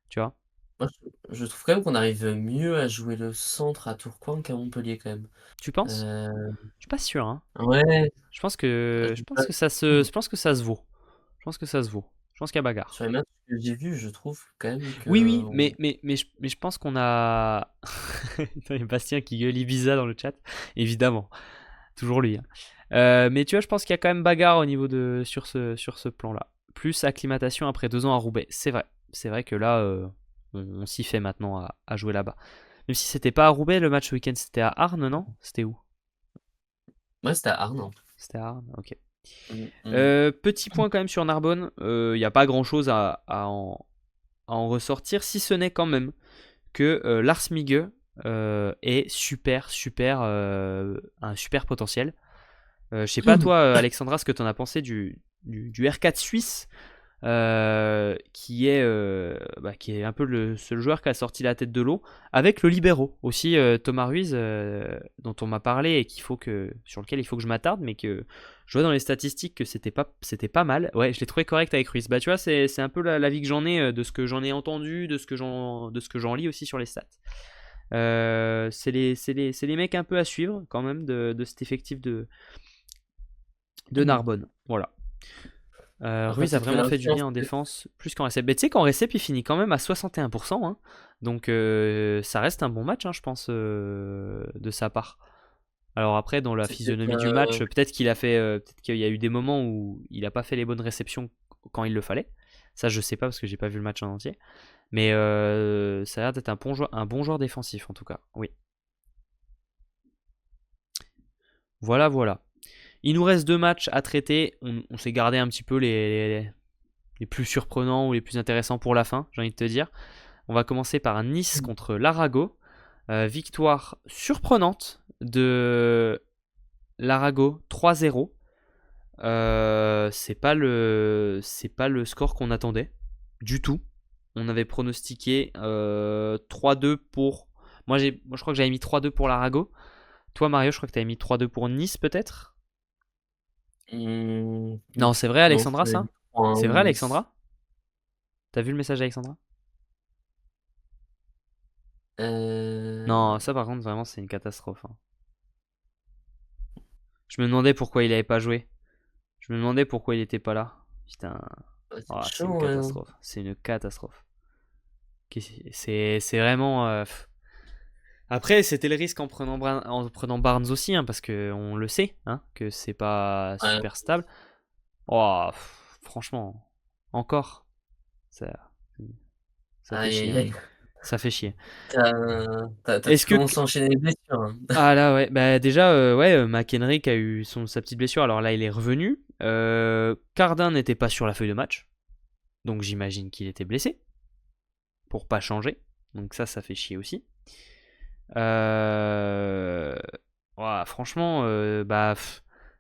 Tu vois? Moi je trouve quand même qu'on arrive mieux à jouer le centre à Tourcoing qu'à Montpellier quand même. Tu penses? Heu, Je suis pas sûr, hein. ouais, Je j'ai pense pas que ça se, je pense que ça se vaut. Je pense que ça se vaut. Je pense qu'il y a bagarre. sur les matchs que j'ai vus, je trouve quand même Oui, oui, qu'on mais je pense qu'on a. Il y a Bastien qui gueule Ibiza dans le chat. Évidemment. Toujours lui, hein. Mais tu vois, je pense qu'il y a quand même bagarre au niveau sur ce plan-là. Plus acclimatation après 2 ans à Roubaix. C'est vrai. C'est vrai que là, on s'y fait maintenant à jouer là-bas. Même si c'était pas à Roubaix, le match week-end, c'était à Arnes, non? C'était où? ouais, c'était à Arles, hein. C'était à Arnes, ok. Mmh mh. Petit point quand même sur Narbonne. Il n'y a pas grand-chose à en ressortir, si ce n'est quand même que Lars Migue est super, super, un super potentiel. Je sais pas toi, Alexandra, ce que tu en as pensé du R4 suisse, qui est un peu le seul joueur qui a sorti la tête de l'eau, avec le libéraux aussi, Thomas Ruiz, dont on m'a parlé et sur lequel il faut que je m'attarde, mais que je vois dans les statistiques que c'était pas mal. Ouais, je l'ai trouvé correct avec Ruiz. Bah tu vois, c'est un peu l'avis que j'en ai, de ce que j'en ai entendu, de ce que j'en lis aussi sur les stats. C'est les mecs un peu à suivre quand même de cet effectif de Narbonne. Voilà. Après, Ruiz a peut-être que vraiment fait du l'influence, bien en défense, plus qu'en récep. Mais tu sais qu'en récep, il finit quand même à 61%. Hein. Donc ça reste un bon match, hein, je pense, de sa part. Alors après, dans la c'est peut-être. physionomie du match, peut-être qu'il y a eu des moments où il n'a pas fait les bonnes réceptions quand il le fallait. Ça, je sais pas parce que j'ai pas vu le match en entier. Mais ça a l'air d'être un bon joueur défensif en tout cas. Oui. Voilà, voilà. Il nous reste 2 matchs à traiter. On s'est gardé un petit peu les plus surprenants ou les plus intéressants pour la fin, j'ai envie de te dire. On va commencer par Nice contre l'Arago. Victoire surprenante de l'Arago 3-0. C'est pas le score qu'on attendait du tout. On avait pronostiqué 3-2 pour. Moi, je crois que j'avais mis 3-2 pour l'Arago. Toi, Mario, je crois que tu avais mis 3-2 pour Nice, peut-être. Hmm, Non, c'est vrai, non, Alexandra, c'est ça. C'est vrai, 3-10. Alexandra. T'as vu le message d'Alexandra? Euh... Non, ça par contre, vraiment, c'est une catastrophe. Hein. Je me demandais pourquoi il avait pas joué. Je me demandais pourquoi il était pas là. Putain, C'est oh, c'est une chaud, hein. catastrophe. C'est une catastrophe. C'est vraiment. Après, c'était le risque en prenant Barnes aussi, hein, parce que on le sait, hein, que c'est pas Ouais. super stable. Oh, franchement, encore, ça, ça fait Aïe, chier. aïe, Hein. aïe. Ça fait chier. Tu Est-ce que commences à enchaîner les blessures, hein. ah là ouais, bah déjà ouais, McHenry a eu sa petite blessure. Alors là, il est revenu. Cardin n'était pas sur la feuille de match, donc j'imagine qu'il était blessé pour pas changer. Donc ça fait chier aussi. Euh, ouah, franchement, bah,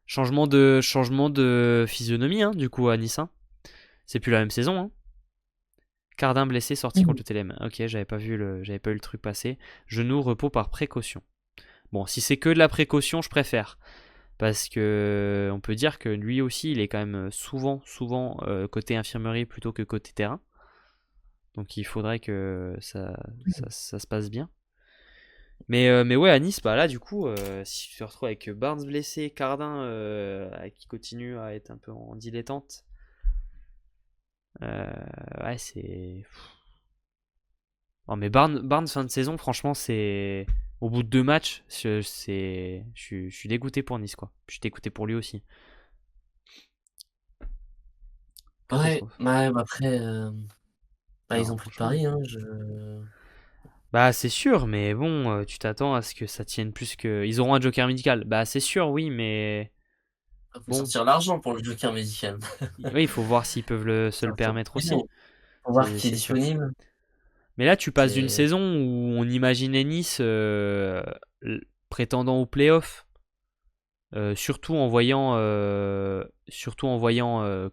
changement de physionomie, hein, du coup, à Nice. Hein. C'est plus la même saison. Hein. Cardin blessé, sorti contre le TLM. Ok, j'avais pas eu le truc passer. Genou, repos par précaution. Bon, si c'est que de la précaution, je préfère. Parce que on peut dire que lui aussi, il est quand même souvent côté infirmerie plutôt que côté terrain. Donc il faudrait que ça se passe bien. Mais ouais, à Nice, bah là, du coup, si tu te retrouves avec Barnes blessé, Cardin qui continue à être un peu en dilettante, ouais, c'est. Non, mais Barnes, fin de saison, franchement, c'est. Au bout de 2 matchs, je suis dégoûté pour Nice, quoi. Je suis dégoûté pour lui aussi. Ouais, Catastrophe. ouais, bah après, ils Non, ont pris franchement. Paris, hein. Bah, c'est sûr, mais bon, tu t'attends à ce que ça tienne plus que. Ils auront un joker médical. Bah, c'est sûr, oui, mais. Faut Bon. sortir l'argent pour le joker médical. Oui, il faut voir s'ils peuvent se le Sortir permettre pognon. aussi. Faut voir C'est qui est c'est sûr. disponible. Mais là, tu passes d'une C'est saison où on imaginait Nice prétendant au playoff, surtout en voyant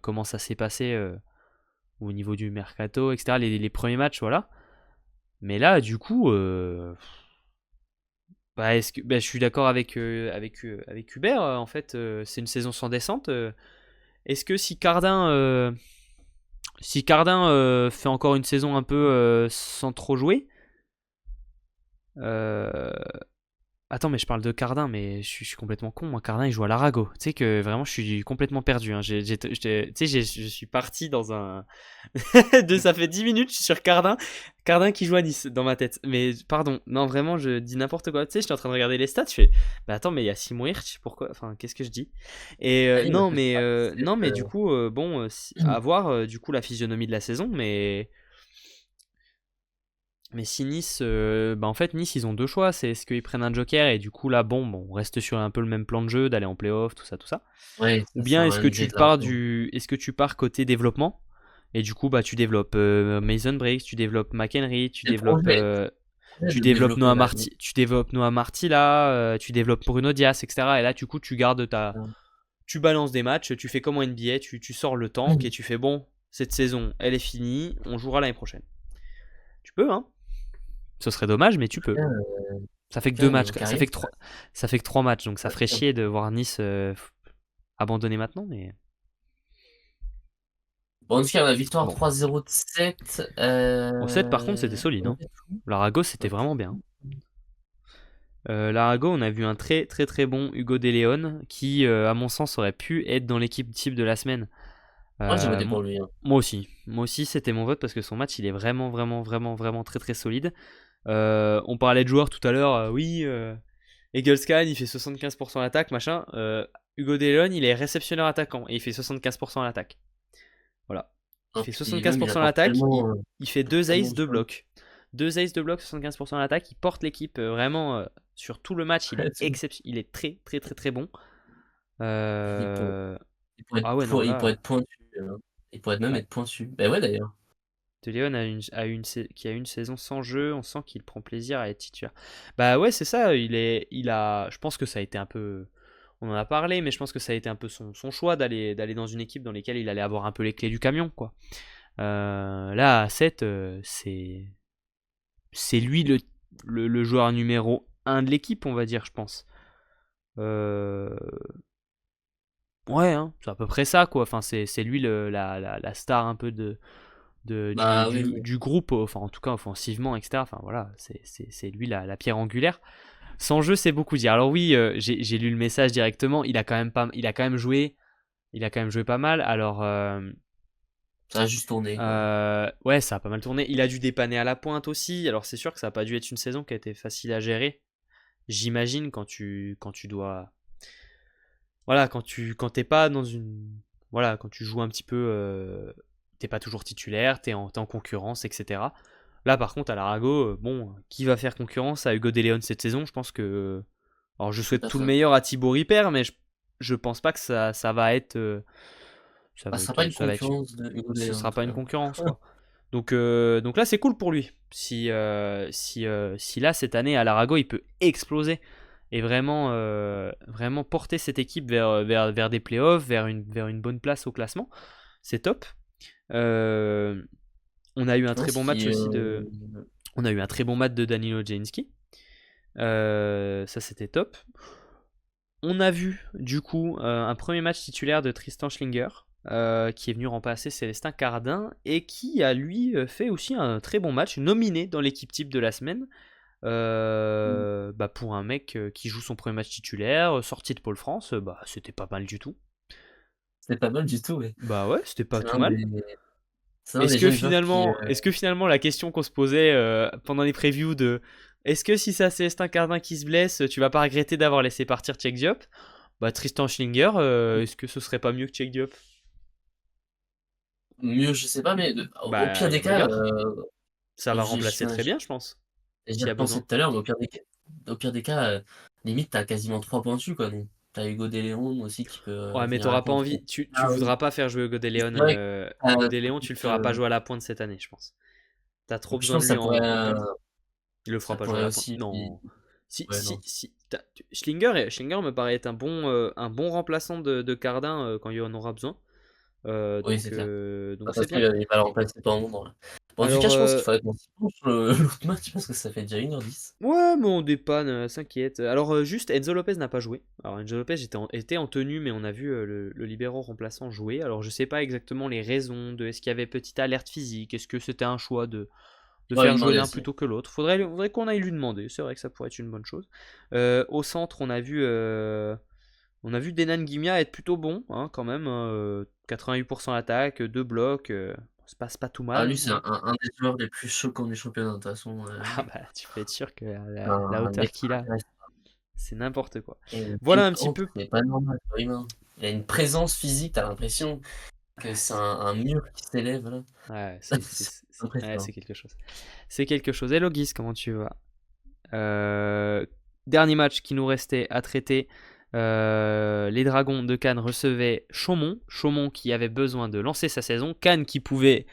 comment ça s'est passé au niveau du mercato, etc. Les premiers matchs, voilà. Mais là, du coup, bah, je suis d'accord avec Hubert. En fait, c'est une saison sans descente. Est-ce que si Cardin fait encore une saison un peu sans trop jouer, euh, attends, mais je parle de Cardin, mais je suis complètement con. Moi, Cardin, il joue à l'Arago. Tu sais que vraiment, je suis complètement perdu. Hein. Tu sais, je suis parti dans un. Ça fait 10 minutes, je suis sur Cardin. Cardin qui joue à Nice dans ma tête. Mais pardon, non, vraiment, je dis n'importe quoi. Tu sais, je suis en train de regarder les stats. Je fais, bah attends, mais il y a Simon Hirsch, pourquoi? Enfin, qu'est-ce que je dis? Et oui, bah, non, c'est mais, ça. non, mais du coup, bon, à voir du coup la physionomie de la saison. Mais si Nice, bah en fait Nice ils ont 2 choix, c'est est-ce qu'ils prennent un joker et du coup là bon on reste sur un peu le même plan de jeu d'aller en playoff tout ça, Ouais, ou ça bien sert à est-ce rien que de miser tu de pars l'argent. côté développement et du coup bah tu développes Mason Briggs, tu développes McHenry, tu C'est le développes projet de développer la ligue. Noah Marty là, tu développes Bruno Diaz etc. Et là du coup tu balances des matchs, tu fais comme en NBA, tu sors le tank et tu fais bon cette saison elle est finie, on jouera l'année prochaine. Tu peux hein. Ce serait dommage, mais tu peux. Ça fait que deux matchs. Niveau Ça carrière, fait que trois. Ça fait que 3 matchs, donc ça ferait ça. chier de voir Nice abandonner maintenant. Mais Bon, en tout cas, la victoire bon. 3-0 de 7. Au 7, par contre, c'était solide. Hein. L'Arago, c'était Ok. vraiment bien. L'Arago, on a vu un très très très bon Hugo De Leon qui, à mon sens, aurait pu être dans l'équipe type de la semaine. Moi, j'ai Euh, voté mo- pour lui, hein. Moi aussi. Moi aussi, c'était mon vote parce que son match, il est vraiment vraiment vraiment vraiment très très solide. On parlait de joueurs tout à l'heure. Oui, Egelskan, il fait 75% à l'attaque, machin. Hugo De Leon, il est réceptionneur attaquant et il fait 75% à l'attaque. Voilà. Il Et fait puis même, il 75% à apporte l'attaque, il fait 2 tellement aces, de 2 choses. blocs. 2 aces, 2 blocs, 75% à l'attaque. Il porte l'équipe vraiment sur tout le match. Il est très très très très bon. Il pourrait, Euh, être Ah ouais, non, il pourrait là. être pointu, il pourrait même Ouais. être pointu. Bah ouais, d'ailleurs. De Leon qui a une saison sans jeu. On sent qu'il prend plaisir à être titulaire. Bah ouais, c'est ça. Je pense que ça a été un peu. On en a parlé, mais je pense que ça a été un peu son choix d'aller dans une équipe dans laquelle il allait avoir un peu les clés du camion, quoi. Là, à 7, c'est lui le joueur numéro un de l'équipe, on va dire, je pense. Euh, Ouais, hein, c'est à peu près ça, quoi. Enfin, c'est lui la star un peu Bah oui, oui. du groupe, enfin, en tout cas, offensivement, etc. Enfin, voilà, c'est lui la pierre angulaire. Sans jeu, c'est beaucoup dire. Alors, oui, j'ai lu le message directement. Il a quand même joué. Il a quand même joué pas mal. Alors, Ça a juste tourné, quoi. ouais, ça a pas mal tourné. Il a dû dépanner à la pointe aussi. Alors, c'est sûr que ça a pas dû être une saison qui a été facile à gérer. J'imagine quand tu dois. Voilà, quand t'es pas dans une. Voilà, quand tu joues un petit peu. T'es pas toujours titulaire, t'es en concurrence, etc. Là, par contre, à l'Arago, bon, qui va faire concurrence à Hugo De Leon cette saison? Je pense que. Alors, je Tout souhaite à tout le fait. meilleur à Thibaut Ripper, mais je pense pas que ça va être. Bah, ce sera pas une Ça va être. concurrence de Hugo Ce Léon, en sera tout pas une cas. concurrence, quoi. Donc là, c'est cool pour lui. Si là, cette année, à l'Arago, il peut exploser et vraiment porter cette équipe vers des playoffs, vers une bonne place au classement, c'est top. Euh, on a eu un Ouais, très ce bon match qui, aussi de. On a eu un très bon match de Danilo Djinski. Ça, c'était top. On a vu, du coup, un premier match titulaire de Tristan Schlinger, qui est venu remplacer Célestin Cardin, et qui a, lui, fait aussi un très bon match, nominé dans l'équipe type de la semaine, bah, pour un mec qui joue son premier match titulaire, sorti de Pôle France, bah, c'était pas mal du tout. c'est pas mal du tout, ouais. Bah ouais, c'était pas C'est tout l'un mal. des c'est l'un des jeunes joueurs qui, Est-ce que finalement la question qu'on se posait pendant les previews de est-ce que si c'est Célestin Cardin qui se blesse, tu vas pas regretter d'avoir laissé partir Cheikh Diop? Bah Tristan Schlinger, est-ce que ce serait pas mieux que Cheikh Diop? mieux, je sais pas, mais au pire Bah des cas, regarde, ça va j'y remplacer très bien, je pense, j'y s'il y a repensais besoin. tout à l'heure, mais au pire des cas, limite, t'as quasiment 3 points dessus, quoi. Donc, t'as Hugo Déléon aussi qui peut Ouais, mais venir à t'auras la pas pointe. envie, tu Ah oui, voudras pas faire jouer Hugo de c'est Leon. vrai que Hugo de t'as Leon, tu le plus, feras pas jouer à la pointe cette année, je pense. T'as trop je besoin pense de que lui en pointe. Il le fera ça pas jouer à pourrait la pointe. aussi, Non. ouais, non. Schlinger me paraît être un bon remplaçant de Cardin quand il en aura besoin. Oui, c'est clair. De Donc toute c'est façon, bien. il va le remplacer pendant un moment, là. Bon, en tout cas, Alors, je pense qu'il faudrait qu'on se penche sur l'autre match parce que ça fait déjà 1h10. ouais, mais on dépanne, s'inquiète. Alors, juste, Enzo Lopez n'a pas joué. Alors, Enzo Lopez était en tenue, mais on a vu le libéro remplaçant jouer. Alors, je sais pas exactement les raisons de est-ce qu'il y avait petite alerte physique, est-ce que c'était un choix de Ouais, lui faire jouer demander l'un aussi. plutôt que l'autre. Faudrait qu'on aille lui demander. C'est vrai que ça pourrait être une bonne chose. Au centre, on a vu Denan Gimia être plutôt bon, hein, quand même. 88% d'attaque, 2 blocs. C'est pas tout Ah, mal, lui, hein, c'est voilà. un des joueurs les plus choquants du championnat, de toute façon. Ah bah, tu peux être sûr que la Un hauteur mec qu'il a, intéressant. c'est n'importe quoi. Et le Voilà pied un petit entre, peu. c'est pas normal, c'est pas humain. Il a une présence physique, t'as l'impression que c'est un mur qui s'élève, là. Ouais, C'est ouais, c'est impressionnant. quelque chose. C'est quelque chose. Hello Guise, comment tu vas? Dernier match qui nous restait à traiter. Les Dragons de Cannes recevaient Chaumont. Chaumont qui avait besoin de lancer sa saison. Cannes qui pouvait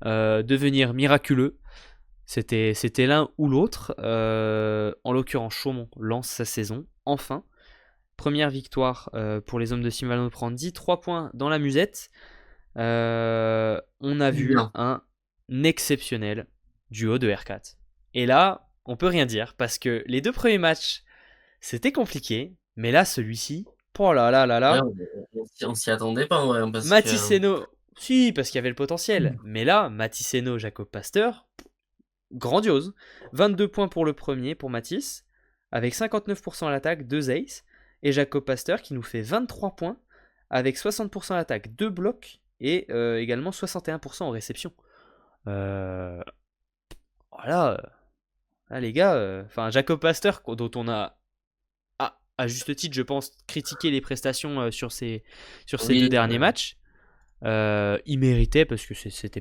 devenir miraculeux. C'était l'un ou l'autre. En l'occurrence, Chaumont lance sa saison. Enfin. Première victoire pour les hommes de Silvano Prandi. 3 points dans la musette. On a Du vu bien. un exceptionnel duo de R4. Et là, on peut rien dire parce que les deux premiers matchs, c'était compliqué. Mais là, celui-ci, oh là là là Ouais, là. on s'y attendait pas, en vrai, hein, parce que. Maticeno, si, parce qu'il y avait le potentiel. Mais là, Maticeno, Jacob Pasteur, grandiose. 22 points pour le premier, pour Matisse. avec 59% à l'attaque, 2 aces. Et Jacob Pasteur qui nous fait 23 points avec 60% à l'attaque, 2 blocs et également 61% en réception. Voilà, là, les gars, enfin Jacob Pasteur dont on a à juste titre, je pense, critiqué les prestations sur ces 2 Oui, derniers matchs. Il méritait parce que c'était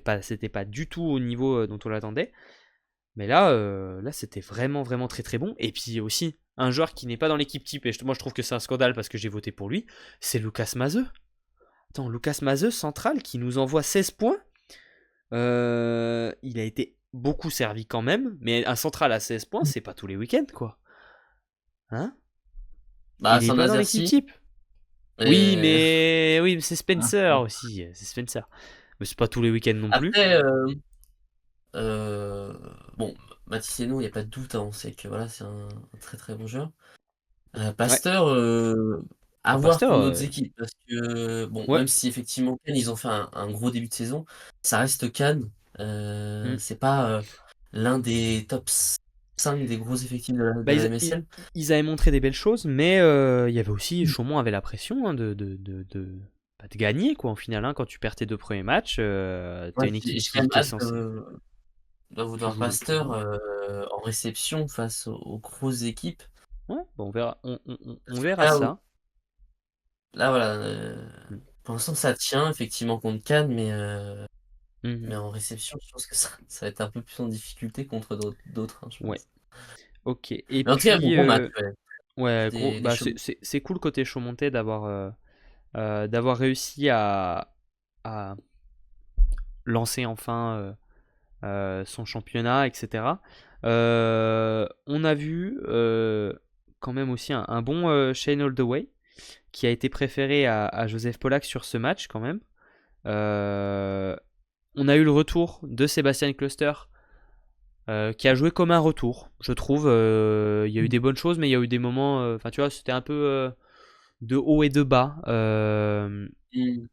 pas du tout au niveau dont on l'attendait. Mais là c'était vraiment vraiment très très bon. Et puis aussi un joueur qui n'est pas dans l'équipe type, et moi je trouve que c'est un scandale parce que j'ai voté pour lui, c'est Lucas Mazeux. Attends, Lucas Mazeux, central, qui nous envoie 16 points. Il a été beaucoup servi quand même, mais un central à 16 points, c'est pas tous les week-ends, quoi. Hein? bah Il est pas dans Saint-Nazaire l'équipe si, type. mais Oui, mais c'est Spencer aussi, c'est Spencer. Mais c'est pas tous les week-ends non plus. après, euh, bon, Mathis Hainaut, il n'y a pas de doute, hein, on sait que voilà, c'est un très très bon joueur. Ouais. Pasteur, à voir Pasteur, pour d'autres équipes, parce que bon, ouais. même si effectivement Cannes, ils ont fait un gros début de saison, ça reste Cannes. Hmm. C'est pas l'un des top 5 des gros effectifs de Bah, la MSL. ils avaient montré des belles choses, mais il y avait aussi, Chaumont avait la pression hein, bah, de gagner, quoi, en finale. Hein, quand tu perds tes 2 premiers matchs, t'as Ouais, une équipe j'ai quand même qui est hâte censée. de vouloir Pasteur en réception face aux grosses équipes. Ouais, bon, on verra, on Parce que verra ça. là, voilà, Hmm. pour l'instant ça tient effectivement contre Cannes, mais Mhm. en réception, je pense que ça va être un peu plus en difficulté contre d'autres, hein, je Ouais, pense. ok. Et Mais en tout cas, puis, gros match, ouais. ouais, gros, Des bah, choses. c'est cool côté Chaumontais d'avoir réussi à lancer enfin son championnat, etc. On a vu quand même aussi un bon Shane Holdaway qui a été préféré à Joseph Pollack sur ce match quand même. On a eu le retour de Sébastien Cluster qui a joué comme un retour, je trouve. Il y a eu des bonnes choses, mais il y a eu des moments. Enfin, tu vois, c'était un peu de haut et de bas. Mmh.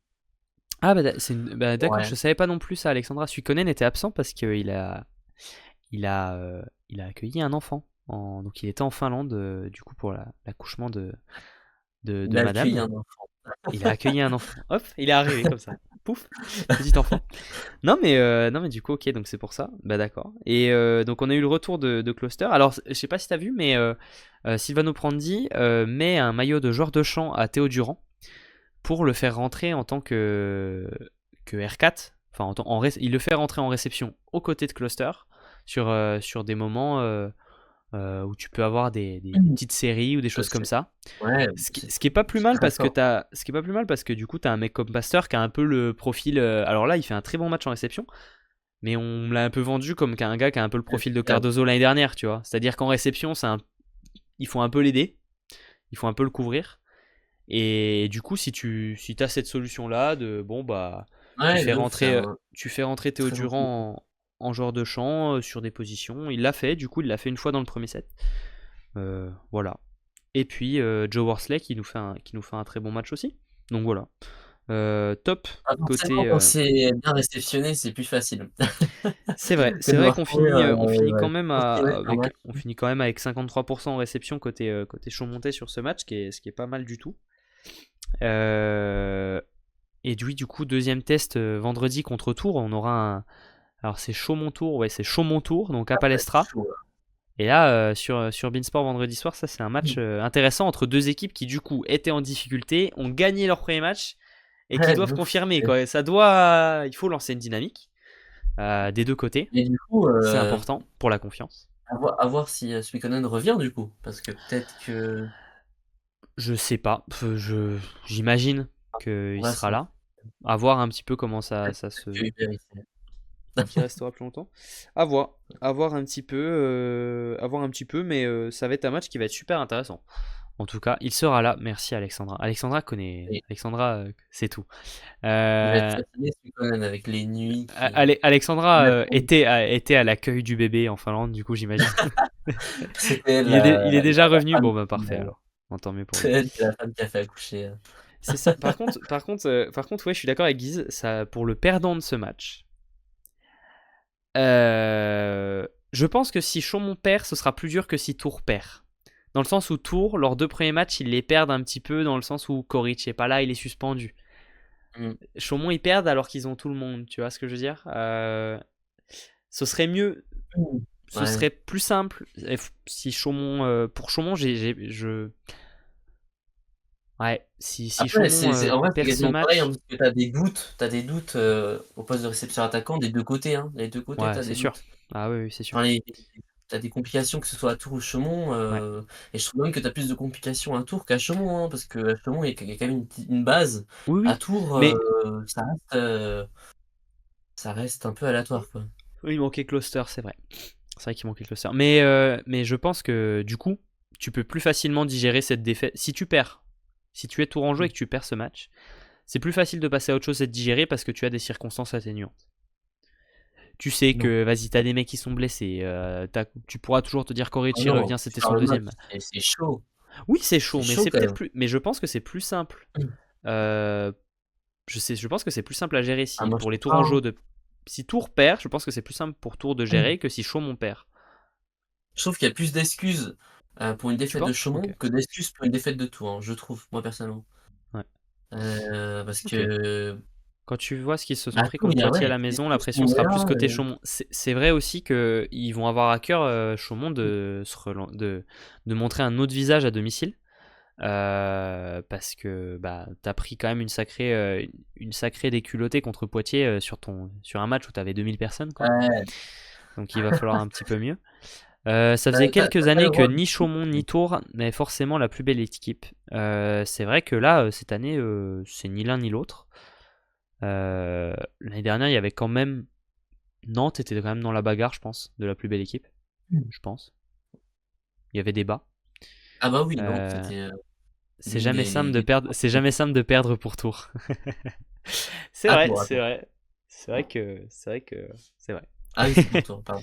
Ah, bah, d'accord, Ouais. je savais pas non plus ça. Alexandra Suikonen était absent parce il a accueilli un enfant. Donc il était en Finlande, du coup, pour l'accouchement Il de a accueilli madame. un enfant. Il a accueilli un enfant. Hop, il est arrivé comme ça. Pouf, petit enfant. Non mais du coup, ok, donc c'est pour ça. Bah d'accord. Et donc on a eu le retour de Closter. Alors, je sais pas si t'as vu, mais Silvano Prandi met un maillot de joueur de champ à Théo Durand pour le faire rentrer en tant que R4. Enfin, il le fait rentrer en réception aux côtés de Closter sur des moments où tu peux avoir des petites séries ou des choses comme ça. Ouais, Ce qui est pas plus c'est mal très parce que fort. ce qui est pas plus mal parce que du coup t'as un mec comme Pasteur qui a un peu le profil. Alors là, il fait un très bon match en réception, mais on me l'a un peu vendu comme un gars qui a un peu le profil de Cardozo l'année dernière, tu vois. C'est-à-dire qu'en réception, il faut un peu l'aider, il faut un peu le couvrir. Et du coup, si t'as cette solution là de bon bah tu Ouais, fais de ouf, c'est rentrer un Théo très intelligent. Durand en joueur de champ sur des positions, il l'a fait. Du coup, il l'a fait une fois dans le premier set. Voilà. Et puis Joe Worsley qui nous fait un très bon match aussi. Donc voilà. Top Ah, côté. forcément, quand c'est bien réceptionné, c'est plus facile. Que C'est de vrai devoir qu'on courir, on finit ouais, quand même 30 kilomètres par match. on finit quand même avec 53% en réception côté Chaumont sur ce match, ce qui est pas mal du tout. Et du coup, deuxième test vendredi contre Tours, on aura alors c'est Chaumont-Tours, ouais, c'est Chaumont-Tours, donc à Ça va être Palestra. chaud, là. Et là, sur Beansport vendredi soir, ça c'est un match intéressant entre deux équipes qui du coup étaient en difficulté, ont gagné leur premier match et qui Ouais, doivent de ouf. confirmer, Et quoi. Il faut lancer une dynamique des deux côtés. du coup, C'est important pour la confiance. à voir si, Suikonen revient du coup, parce que peut-être que Je sais pas, j'imagine on qu'il va sera s'en là. À voir un petit peu comment ça peut-être se. que Hubert, il sait. Donc il restera plus longtemps. À voir un petit peu, mais ça va être un match qui va être super intéressant. En tout cas, il sera là. Merci Alexandra. Et Alexandra, c'est tout. il va être Euh, fatigué Suikonen avec les nuits qui Alexandra l'attendent. était à l'accueil du bébé en Finlande, du coup j'imagine. C'était elle la Il est déjà la revenu. femme Bon bah qui, parfait alors. Tant mieux pour c'est lui. elle qui est la femme qui a fait accoucher, C'est ça. Par contre, ouais, je suis d'accord avec Guise. Ça, pour le perdant de ce match, je pense que si Chaumont perd, ce sera plus dur que si Tours perd. Dans le sens où Tours, leurs 2 premiers matchs, ils les perdent un petit peu, dans le sens où Koric est pas là, il est suspendu. Mm. Chaumont, ils perdent alors qu'ils ont tout le monde, tu vois ce que je veux dire. Ce serait mieux, ce Ouais. serait plus simple si Chaumont, pour Chaumont, ouais, si Après, Chaumont en vrai, c'est perd ce quasiment pareil, hein, match, parce que t'as des doutes au poste de réception attaquant des deux côtés, hein. Les deux côtés, ouais, t'as c'est des sûr. doutes. Ah oui, oui, c'est sûr. Enfin, t'as des complications, que ce soit à Tours ou Chaumont, Ouais. et je trouve même que t'as plus de complications à Tours qu'à Chaumont, hein, parce qu'à Chaumont, il y a quand même une base. Oui, À oui. Tours, Mais ça reste un peu aléatoire, quoi. oui, il manquait Cluster, c'est vrai. C'est vrai qu'il manquait Cluster. Mais je pense que du coup, tu peux plus facilement digérer cette défaite. Si tu perds, si tu es tourangeau et que tu perds ce match, c'est plus facile de passer à autre chose et de digérer parce que tu as des circonstances atténuantes. Tu sais Non. que, vas-y, t'as des mecs qui sont blessés. Tu pourras toujours te dire Ah Koric il non, revient, tu c'était pars son le match, deuxième. c'est chaud. Oui, c'est chaud, C'est mais chaud c'est quand peut-être même. plus. Mais je pense que c'est plus simple. Euh, je pense que c'est plus simple à gérer Ah, si moi, je pour les trouve pas, hein. tourangeaux de. Si Tours perd, je pense que c'est plus simple pour Tours de gérer que si Chaumont perd. Je trouve qu'il y a plus d'excuses pour une Tu défaite de penses? Ok. Chaumont que d'excuses pour une défaite de Tours, hein, je trouve, moi personnellement. Ouais. Parce Ok. que Quand tu vois ce qu'ils se sont à pris Tours, contre il y a Poitiers à ouais, la les maison, la excuses, tout pression le monde est sera là, plus côté Chaumont. C'est vrai aussi qu'ils vont avoir à cœur, Chaumont, de montrer un autre visage à domicile. Parce que bah, t'as pris quand même une sacrée déculottée contre Poitiers sur un match où t'avais 2000 personnes, quoi. ouais, Donc il va falloir un petit peu mieux. Ça faisait tu quelques pas le années que droit de ni Chaumont ni Tours n'avaient forcément la plus belle équipe. C'est vrai que là, cette année, c'est ni l'un ni l'autre. L'année dernière, il y avait quand même. Nantes était quand même dans la bagarre, je pense, de la plus belle équipe. Je pense. Il y avait débat. ah bah oui, non, Euh, c'était, c'est l'une jamais des simple de perdre. C'est jamais simple de perdre pour Tours. C'est à vrai, Tours, à c'est Tours. vrai. C'est vrai. Ah oui, c'est pour Tours, pardon.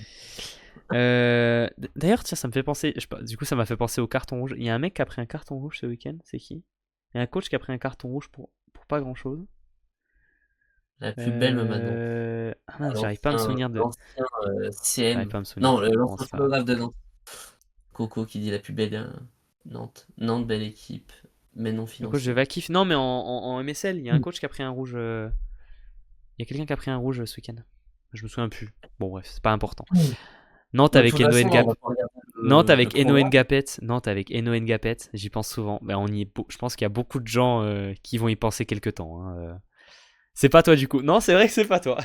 D'ailleurs, tiens, ça me fait penser. Du coup, ça m'a fait penser au carton rouge. Il y a un mec qui a pris un carton rouge ce week-end. C'est qui? Il y a un coach qui a pris un carton rouge pour pas grand chose. La plus belle me Manon. Ah mince, j'arrive pas à me souvenir de. L'ancien J'arrive CM. pas à me souvenir. Non, Bon, l'ancien c'est pas grave. photographe de Nantes. Coco qui dit la plus belle Nantes. Nantes, belle équipe, mais non Le coach de financière. Vakif. Non, mais en MSL, il y a un coach qui a pris un rouge. Il y a quelqu'un qui a pris un rouge ce week-end. Je me souviens plus. Bon, bref, c'est pas important. Nantes De avec toute Eno façon, là, on Ngap. va pas regarder Nantes le avec Eno programme. Ngapet. Nantes avec Eno Ngapet. J'y pense souvent. Ben, je pense qu'il y a beaucoup de gens qui vont y penser quelque temps. Hein. C'est pas toi du coup. Non, c'est vrai que c'est pas toi.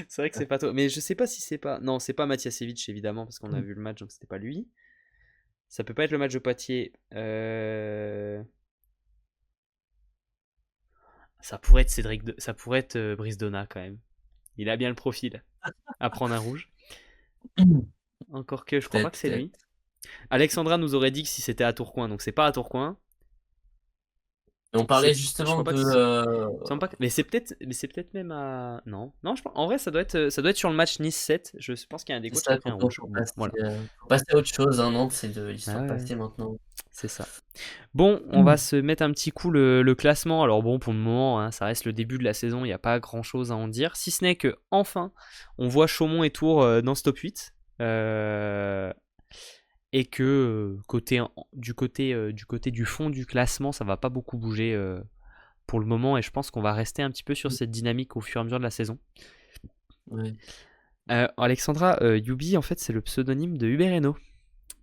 C'est vrai que c'est pas toi. Mais je sais pas si c'est pas. Non, c'est pas Matiasevich évidemment parce qu'on a vu le match donc c'était pas lui. Ça peut pas être le match de Poitiers. Ça pourrait être ça pourrait être Brice Donat quand même. Il a bien le profil à prendre un rouge. Encore que je crois pas que c'est Peut-être. lui. Alexandra nous aurait dit que si c'était à Tourcoing, donc c'est pas à Tourcoing. Et on parlait Je justement crois pas de. que c'est. Mais c'est peut-être même à. Non, non, en vrai, ça doit être sur le match Nice 7. Je pense qu'il y a un des C'est coachs qui a ça pris un qu'on rouge. faut Bon, passer, voilà. faut passer à autre chose. Un Nantes, c'est de Ah l'histoire ouais, passée maintenant. c'est ça. Bon, on va se mettre un petit coup le classement. Alors bon, pour le moment, hein, ça reste le début de la saison. Il n'y a pas grand-chose à en dire. Si ce n'est que, enfin, on voit Chaumont et Tours dans ce top 8. Et que du côté du fond du classement, ça va pas beaucoup bouger pour le moment. Et je pense qu'on va rester un petit peu sur cette dynamique au fur et à mesure de la saison. Ouais. Alexandra, Yubi, en fait, c'est le pseudonyme de Hubert Hainaut.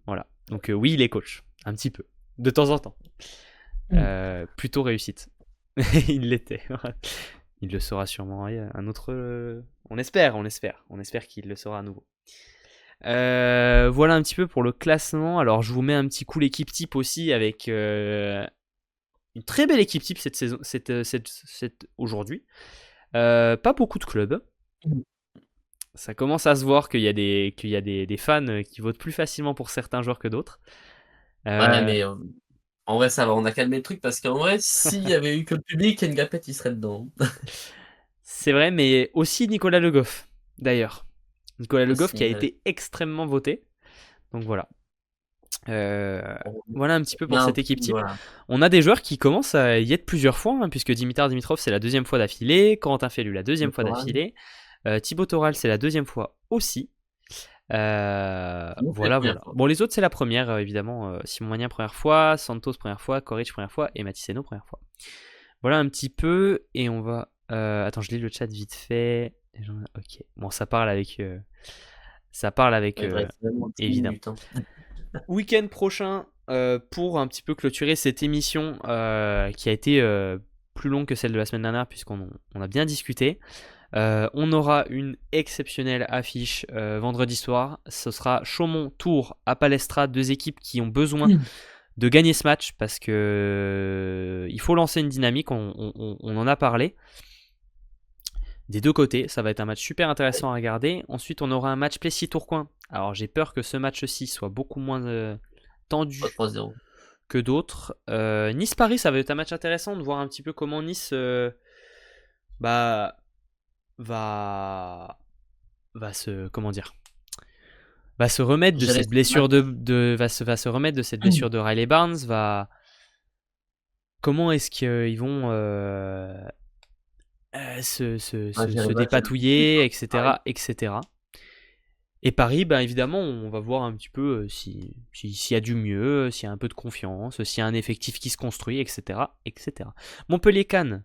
Voilà. Donc oui, il est coach. Un petit peu. De temps en temps. Plutôt réussite. Il l'était. Il le sera sûrement un autre. On espère qu'il le sera à nouveau. Voilà un petit peu pour le classement. Alors je vous mets un petit coup l'équipe type aussi avec une très belle équipe type cette saison, aujourd'hui. Pas beaucoup de clubs. Ça commence à se voir qu'il y a des fans qui votent plus facilement pour certains joueurs que d'autres. Ouais, mais en vrai, ça va. On a calmé le truc parce qu'en vrai, s'il y avait eu que le public, Ngapet, il serait dedans. C'est vrai, mais aussi Nicolas Le Goff, d'ailleurs. Nicolas Le Goff qui a Aussi, été extrêmement voté. Donc voilà. Voilà un petit peu il y pour a un cette équipe type. voilà. On a des joueurs qui commencent à y être plusieurs fois, hein, puisque Dimitar Dimitrov c'est la deuxième fois d'affilée, Corentin Fellu la deuxième fois d'affilée, Thibaut Toral c'est la deuxième fois aussi. Moi, c'est la Voilà, première voilà. fois. Bon, les autres, c'est la première, évidemment. Simon Magnin, première fois. Santos, première fois. Koric, première fois. Et Matiseno, première fois. Voilà un petit peu. Et on va. Attends, je lis le chat vite fait. Ok. Bon, ça parle avec. Ça parle avec. Il reste vraiment 10 Évidemment. minutes. Hein. Week-end prochain, pour un petit peu clôturer cette émission qui a été plus longue que celle de la semaine dernière, puisqu'on a bien discuté. On aura une exceptionnelle affiche vendredi soir. Ce sera Chaumont-Tours à Palestra, deux équipes qui ont besoin de gagner ce match parce que il faut lancer une dynamique. On en a parlé. Des deux côtés, ça va être un match super intéressant à regarder. Ensuite, on aura un match Plessis-Tourcoing. Alors, j'ai peur que ce match-ci soit beaucoup moins tendu Pas 3-0. que d'autres. Nice-Paris, ça va être un match intéressant de voir un petit peu comment Nice bah, va se comment dire va se remettre de Gérer cette ce blessure match. va se remettre de cette blessure de Riley Barnes. Comment est-ce qu'ils vont Gérer se le match à dépatouiller, pareil. etc. Et Paris, ben évidemment, on va voir un petit peu s'il y a du mieux, s'il y a un peu de confiance, s'il y a un effectif qui se construit, etc. etc. Montpellier-Cannes.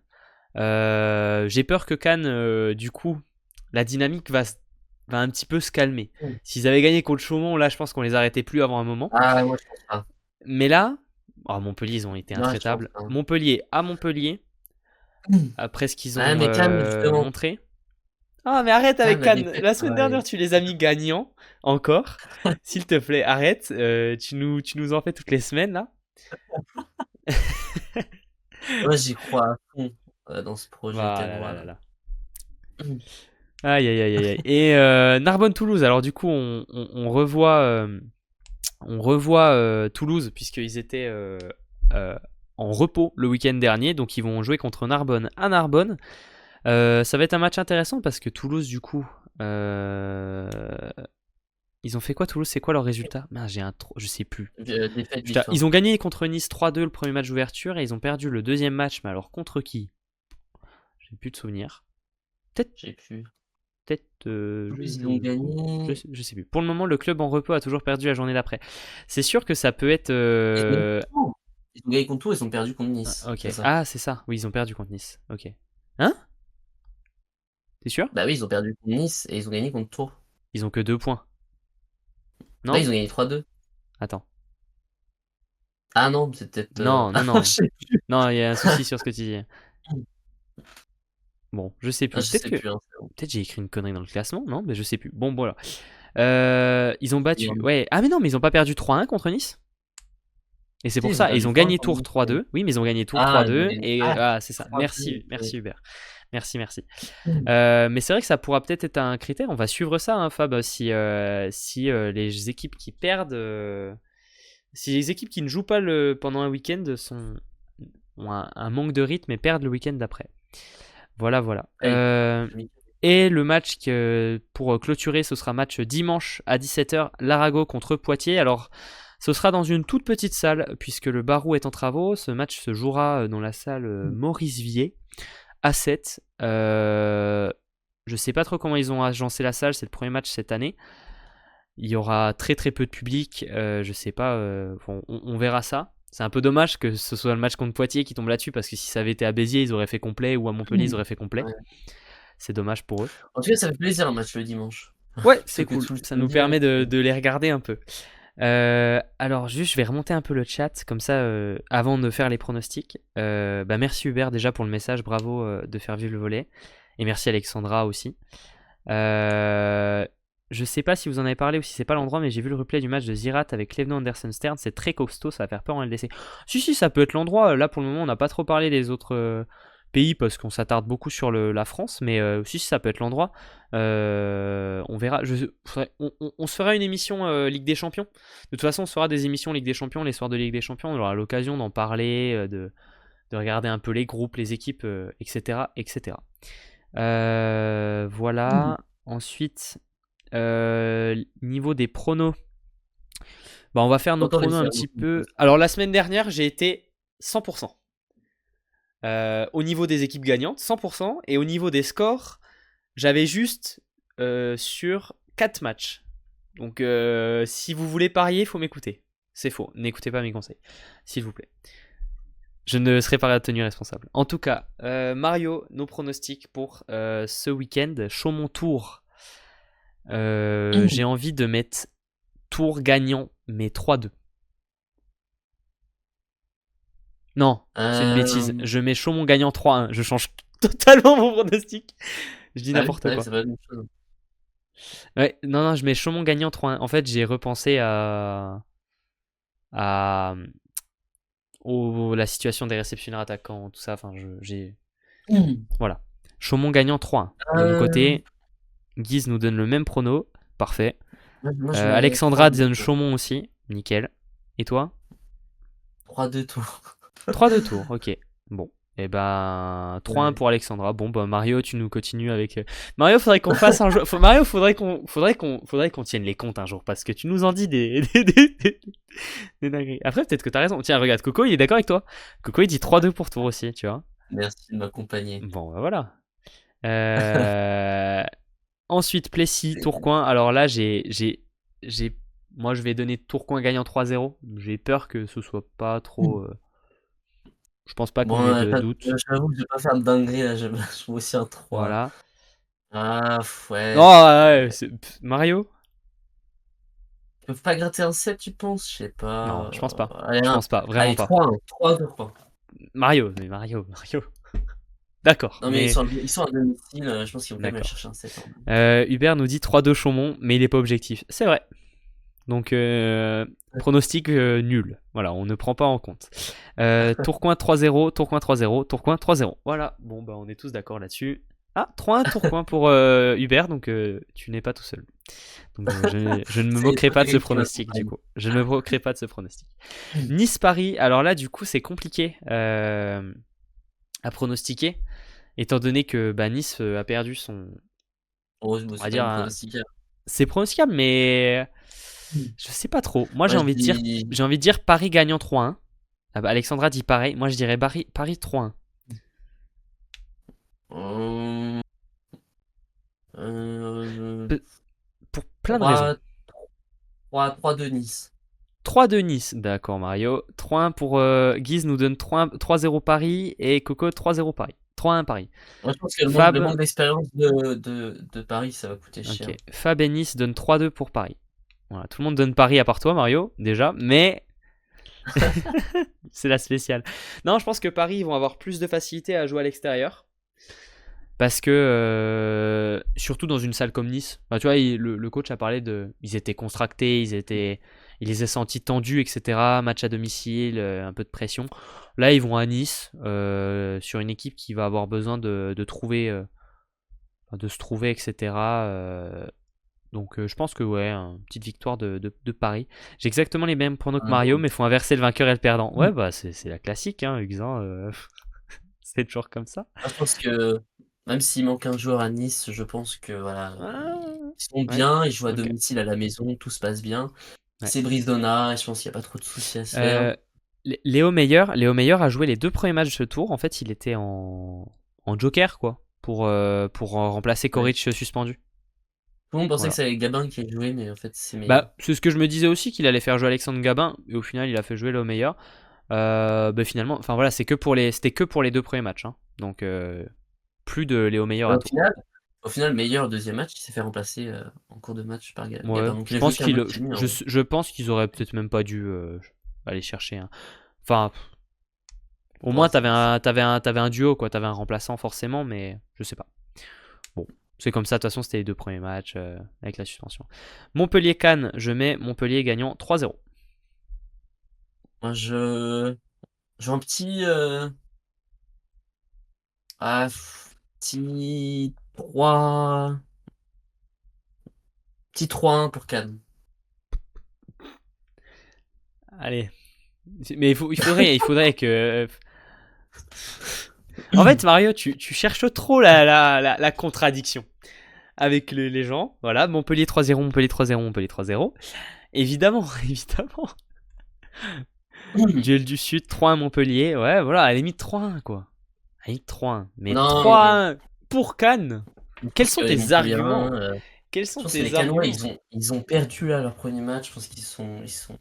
J'ai peur que Cannes, du coup, la dynamique va un petit peu se calmer. S'ils avaient gagné contre Chaumont, là, je pense qu'on les arrêtait plus avant un moment. Ah, moi, je pense pas. Mais là, Montpellier, ils ont été Non, je pense intraitables. pas. Montpellier, après ce qu'ils Ouais, ont mais Cannes, justement. montré. Ah, mais arrête avec Cannes a des Cannes. faits La de semaine dernière, travail. tu les as mis gagnants, encore. S'il te plaît, arrête. Tu nous en fais toutes les semaines, là. Moi, j'y crois à fond dans ce projet Voilà, là, cannois, là, là. là. Aïe, aïe, aïe, aïe, aïe. Et Narbonne-Toulouse. Alors, du coup, on revoit Toulouse, puisqu'ils étaient en repos le week-end dernier. Donc, ils vont jouer contre Narbonne à Narbonne. Ça va être un match intéressant parce que Toulouse, du coup, ils ont fait quoi Toulouse? C'est quoi leur résultat? Je sais plus. Défaite, victoire. Ils ont gagné contre Nice 3-2 le premier match d'ouverture et ils ont perdu le deuxième match. Mais alors contre qui? J'ai plus de souvenirs. J'ai plus. Peut-être. Ils ont gagné. Je sais plus. Pour le moment, le club en repos a toujours perdu la journée d'après. C'est sûr que ça peut être. Ils ont gagné contre Tours. Ils ont gagné contre Tours, ils ont perdu contre Nice. Ok. C'est ça. Ah, c'est ça. Oui, ils ont perdu contre Nice. Ok. Hein? T'es sûr? Bah oui, ils ont perdu contre Nice et ils ont gagné contre Tours. Ils ont que 2 points. Bah, Non? ils ont gagné 3-2. Attends. Ah non, c'est peut-être. Non, non, Ah, non. je sais plus. Non, il y a un souci sur ce que tu dis. Bon, je sais Ah, plus. je sais plus. Hein, c'est bon. Peut-être j'ai écrit une connerie dans le classement, non? Mais je sais plus. Bon, voilà. Ils ont battu. Si, Ouais. Ah, mais non, mais ils ont pas perdu 3-1 contre Nice. Et c'est pour ils ont ça. perdu Ils ont 3 gagné contre Tours Nice. 3-2. Oui, mais ils ont gagné Tours Ah, ils ont 3-2. gagné. Et Ah, c'est ça. 3-2. Merci Oui. Hubert. Merci. Mais c'est vrai que ça pourra peut-être être un critère. On va suivre ça, hein, Fab. Si les équipes qui perdent. Si les équipes qui ne jouent pas pendant un week-end ont un manque de rythme et perdent le week-end d'après. Voilà. Et le match pour clôturer, ce sera match dimanche à 17h, Larago contre Poitiers. Alors, ce sera dans une toute petite salle, puisque le Barou est en travaux. Ce match se jouera dans la salle Maurice Vier, à 7. Je sais pas trop comment ils ont agencé la salle, c'est le premier match cette année. Il y aura très très peu de public, je sais pas, on verra ça. C'est un peu dommage que ce soit le match contre Poitiers qui tombe là-dessus, parce que si ça avait été à Béziers, ils auraient fait complet, ou à Montpellier, ils auraient fait complet. Ouais. C'est dommage pour eux. En tout cas, ça fait plaisir un match le dimanche. Ouais, c'est Plutôt que cool. tout le Ça nous samedi, permet là. de les regarder un peu. Alors juste, je vais remonter un peu le chat, comme ça, avant de faire les pronostics. Merci Hubert déjà pour le message, bravo de faire vivre le volet. Et merci Alexandra aussi. Je sais pas si vous en avez parlé ou si c'est pas l'endroit, mais j'ai vu le replay du match de Zirat avec Levno Anderson Stern. C'est très costaud, ça va faire peur en LDC. Si, ça peut être l'endroit. Là pour le moment, on n'a pas trop parlé des autres pays parce qu'on s'attarde beaucoup sur la France, mais si, ça peut être l'endroit. On verra. On se fera une émission Ligue des Champions. De toute façon, on se fera des émissions Ligue des Champions, les soirs de Ligue des Champions. On aura l'occasion d'en parler, de regarder un peu les groupes, les équipes, etc. Voilà. Ensuite, niveau des pronos, on va faire nos Encore une pronos un fois, petit peu. Alors, la semaine dernière, j'ai été 100%. Au niveau des équipes gagnantes, 100%. Et au niveau des scores, j'avais juste sur 4 matchs. Donc, si vous voulez parier, il faut m'écouter. C'est faux. N'écoutez pas mes conseils, s'il vous plaît. Je ne serai pas tenu responsable. En tout cas, Mario, nos pronostics pour ce week-end. Chaumont-Tours. J'ai envie de mettre Tours gagnant, mais 3-2. Non, c'est une bêtise. Je mets Chaumont gagnant 3-1. Je change totalement mon pronostic. Je dis n'importe quoi. C'est pas la même chose. Ouais, non, je mets Chaumont gagnant 3-1. En fait, j'ai repensé à la situation des réceptionneurs attaquants, tout ça. Enfin, voilà. Chaumont gagnant 3-1. De mon côté, Guise nous donne le même prono. Parfait. Moi, Alexandra donne Chaumont aussi. Nickel. Et toi? 3-2 Tours. 3-2 Tours, ok. Bon. Et ben 3-1 pour Alexandra. Bon bah Mario, tu nous continues avec. Mario, faudrait qu'on fasse un jour. Mario, faudrait qu'on tienne les comptes un jour parce que tu nous en dis des dingueries. Après, peut-être que t'as raison. Tiens, regarde, Coco, il est d'accord avec toi. Coco, il dit 3-2 pour Tours aussi, tu vois. Merci de m'accompagner. Bon, bah voilà. Ensuite, Plessis, Tourcoing. Alors là, moi, je vais donner Tourcoing gagnant 3-0. J'ai peur que ce soit pas trop. Je pense pas qu'on ait de doute. J'avoue que je vais pas faire de dinguerie là, je vais aussi un 3. Voilà. Ah, ouais. Oh, ouais, Mario? Ils peuvent pas gratter un 7, tu penses? Je sais pas. Non, je pense pas. Allez, Je pense pas, vraiment allez, pas. 3 Tourcoing. Mario. D'accord. Non, mais ils sont à domicile, je pense qu'ils vont quand même aller chercher un 7. Hubert nous dit 3-2 Chaumont, mais il est pas objectif. C'est vrai. Donc, pronostic nul. Voilà, on ne prend pas en compte. Tourcoing 3-0, Tourcoing 3-0, Tourcoing 3-0. Voilà, bon, bah on est tous d'accord là-dessus. Ah, 3-1 Tourcoing pour Hubert, donc tu n'es pas tout seul. Donc, je ne me moquerai pas de ce pronostic, du coup. Je ne me moquerai pas de ce pronostic. Nice-Paris, alors là, du coup, c'est compliqué à pronostiquer, étant donné que Nice a perdu son... on va dire c'est pronosticable, mais je sais pas trop. Moi, j'ai envie de dire Paris gagnant 3-1. Ah bah, Alexandra dit pareil. Moi, je dirais Paris 3-1. Pour plein de raisons. 3-2 Nice. 3-2 Nice, d'accord Mario. 3-1 pour Guise nous donne 3-0 Paris et Coco 3-0 Paris. 3-1 Paris. Moi, je pense que le manque d'expérience de Paris, ça va coûter cher. Fab et Nice donnent 3-2 pour Paris. Voilà, tout le monde donne Paris à part toi, Mario, déjà, mais c'est la spéciale. Non, je pense que Paris ils vont avoir plus de facilité à jouer à l'extérieur. Parce que, surtout dans une salle comme Nice, tu vois, le coach a parlé de. Ils étaient contractés, il les a sentis tendus, etc. Match à domicile, un peu de pression. Là, ils vont à Nice, sur une équipe qui va avoir besoin de se trouver, etc. Donc, je pense que, ouais, une petite victoire de Paris. J'ai exactement les mêmes pronos que Mario, mais il faut inverser le vainqueur et le perdant. Ouais, bah, c'est la classique, hein, Hugues. C'est toujours comme ça. Je pense que. Même s'il manque un joueur à Nice, je pense que voilà, ils sont bien, ils jouent à domicile à la maison, tout se passe bien. C'est Brisona, je pense qu'il n'y a pas trop de soucis à se faire. Léo Meyer a joué les 2 premiers matchs de ce tour. En fait, il était en joker, quoi, pour remplacer Koric suspendu. Tout le monde pensait que c'était Gabin qui allait jouer, mais en fait, c'est Meyer. Bah, c'est ce que je me disais aussi, qu'il allait faire jouer Alexandre Gabin, et au final, il a fait jouer Léo Meyer. Finalement, enfin voilà, c'était que pour les 2 premiers matchs, hein. Donc plus de Léo Meyer à tout. Au final, Meyer, deuxième match, il s'est fait remplacer en cours de match par Gabin. Ouais, Donc, je pense qu'ils auraient peut-être même pas dû aller chercher. Enfin, au moins t'avais un duo, quoi. T'avais un remplaçant forcément, mais je sais pas. Bon, c'est comme ça. De toute façon, c'était les 2 premiers matchs avec la suspension. Montpellier-Cannes, je mets Montpellier gagnant 3-0. Moi, je vois un petit. Petit 3. Petit 3-1 pour Cannes. Allez. Mais il faudrait que. En fait, Mario, tu cherches trop la contradiction avec les gens. Voilà, Montpellier 3-0, Montpellier 3-0, Montpellier 3-0. Évidemment. Duel du Sud, 3-1 Montpellier. Ouais, voilà, à la limite 3-1, quoi. À la limite 3-1. Mais 3-1 pour Cannes. Quels sont tes arguments Quels Je sont pense que les tes Canois, arguments? ils ont perdu là leur premier match. Je pense ils sont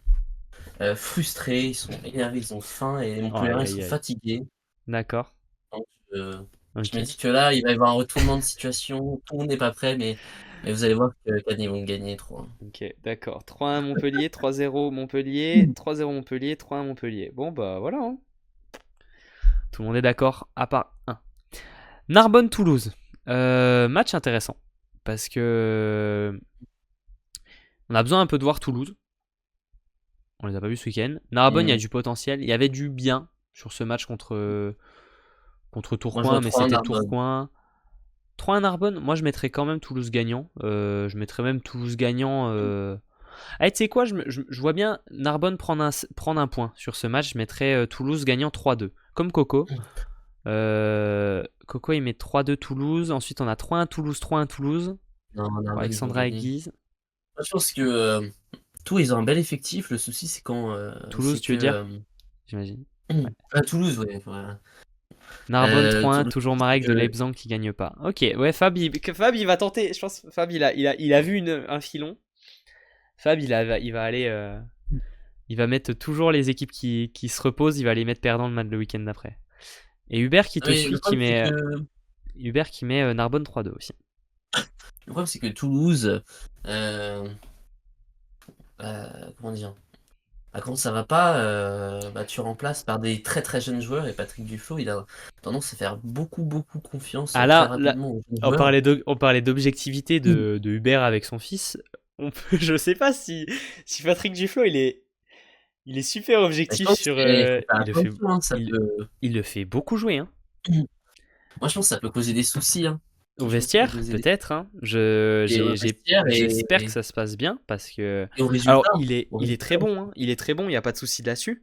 frustrés, ils sont énervés, ils ont faim et les Montpellierins, Aïe, ils aïe, sont aïe. fatigués. D'accord. Donc, je me Ok. dis que là, il va y avoir un retournement de situation. Tout le monde n'est pas prêt, mais vous allez voir que Cannes, ils vont gagner 3. Ok, d'accord. 3-1 Montpellier, 3-0 Montpellier, 3-0 Montpellier, 3-1 Montpellier. Bon, bah voilà, hein. Tout le monde est d'accord, à part un. Narbonne-Toulouse. Match intéressant. Parce que on a besoin un peu de voir Toulouse. On les a pas vus ce week-end. Narbonne, il y a Moi, du potentiel. Il y avait du bien sur ce match contre je vois Tourcoing, mais 3-1 c'était Narbonne. Tourcoing. 3-1 Narbonne, moi je mettrais quand même Toulouse gagnant. Je mettrais même Toulouse gagnant. Ah, tu sais quoi, je vois bien Narbonne prendre un point sur ce match. Je mettrais Toulouse gagnant 3-2. Comme Coco. Coco il met 3-2 Toulouse. Ensuite on a 3-1 Toulouse, 3-1 Toulouse. Non, Pour Narbonne, ils vont Alexandra et gagner. Guise. Moi, je pense que Tours, ils ont un bel effectif. Le souci, c'est quand Toulouse, c'est tu que veux dire j'imagine. Ouais. à Toulouse, ouais. Voilà. Narbonne 3-1, Toulouse, toujours c'est Marek de que Leibzang qui gagne pas. Ok, ouais, Fab il va tenter. Je pense Fab il a vu un filon. Fab il va aller. Il va mettre toujours les équipes qui se reposent, il va les mettre perdants le week-end d'après. Et Hubert qui te mais suit, Hubert qui met Narbonne 3-2 aussi. le problème, c'est que Toulouse, euh, comment dire, quand ça va pas, tu remplaces par des très très jeunes joueurs et Patrick Duflo, il a tendance à faire beaucoup confiance Ah très là, rapidement aux jeunes on joueurs. parlait d'objectivité de Hubert avec son fils. Je sais pas si Patrick Duflo il est super Et je objectif pense sur. qu'il faut faire Il le fait, attention, hein, ça il, peut. il le fait beaucoup jouer, hein. Moi, je pense que ça peut causer des soucis, hein. Au Je pense que ça peut vestiaire, causer des peut-être, hein. et au vestiaire J'espère que ça se passe bien parce que. et au Alors, résultat. Au il est résultat très aussi. bon, hein. Il est très bon, il n'y a pas de souci là-dessus.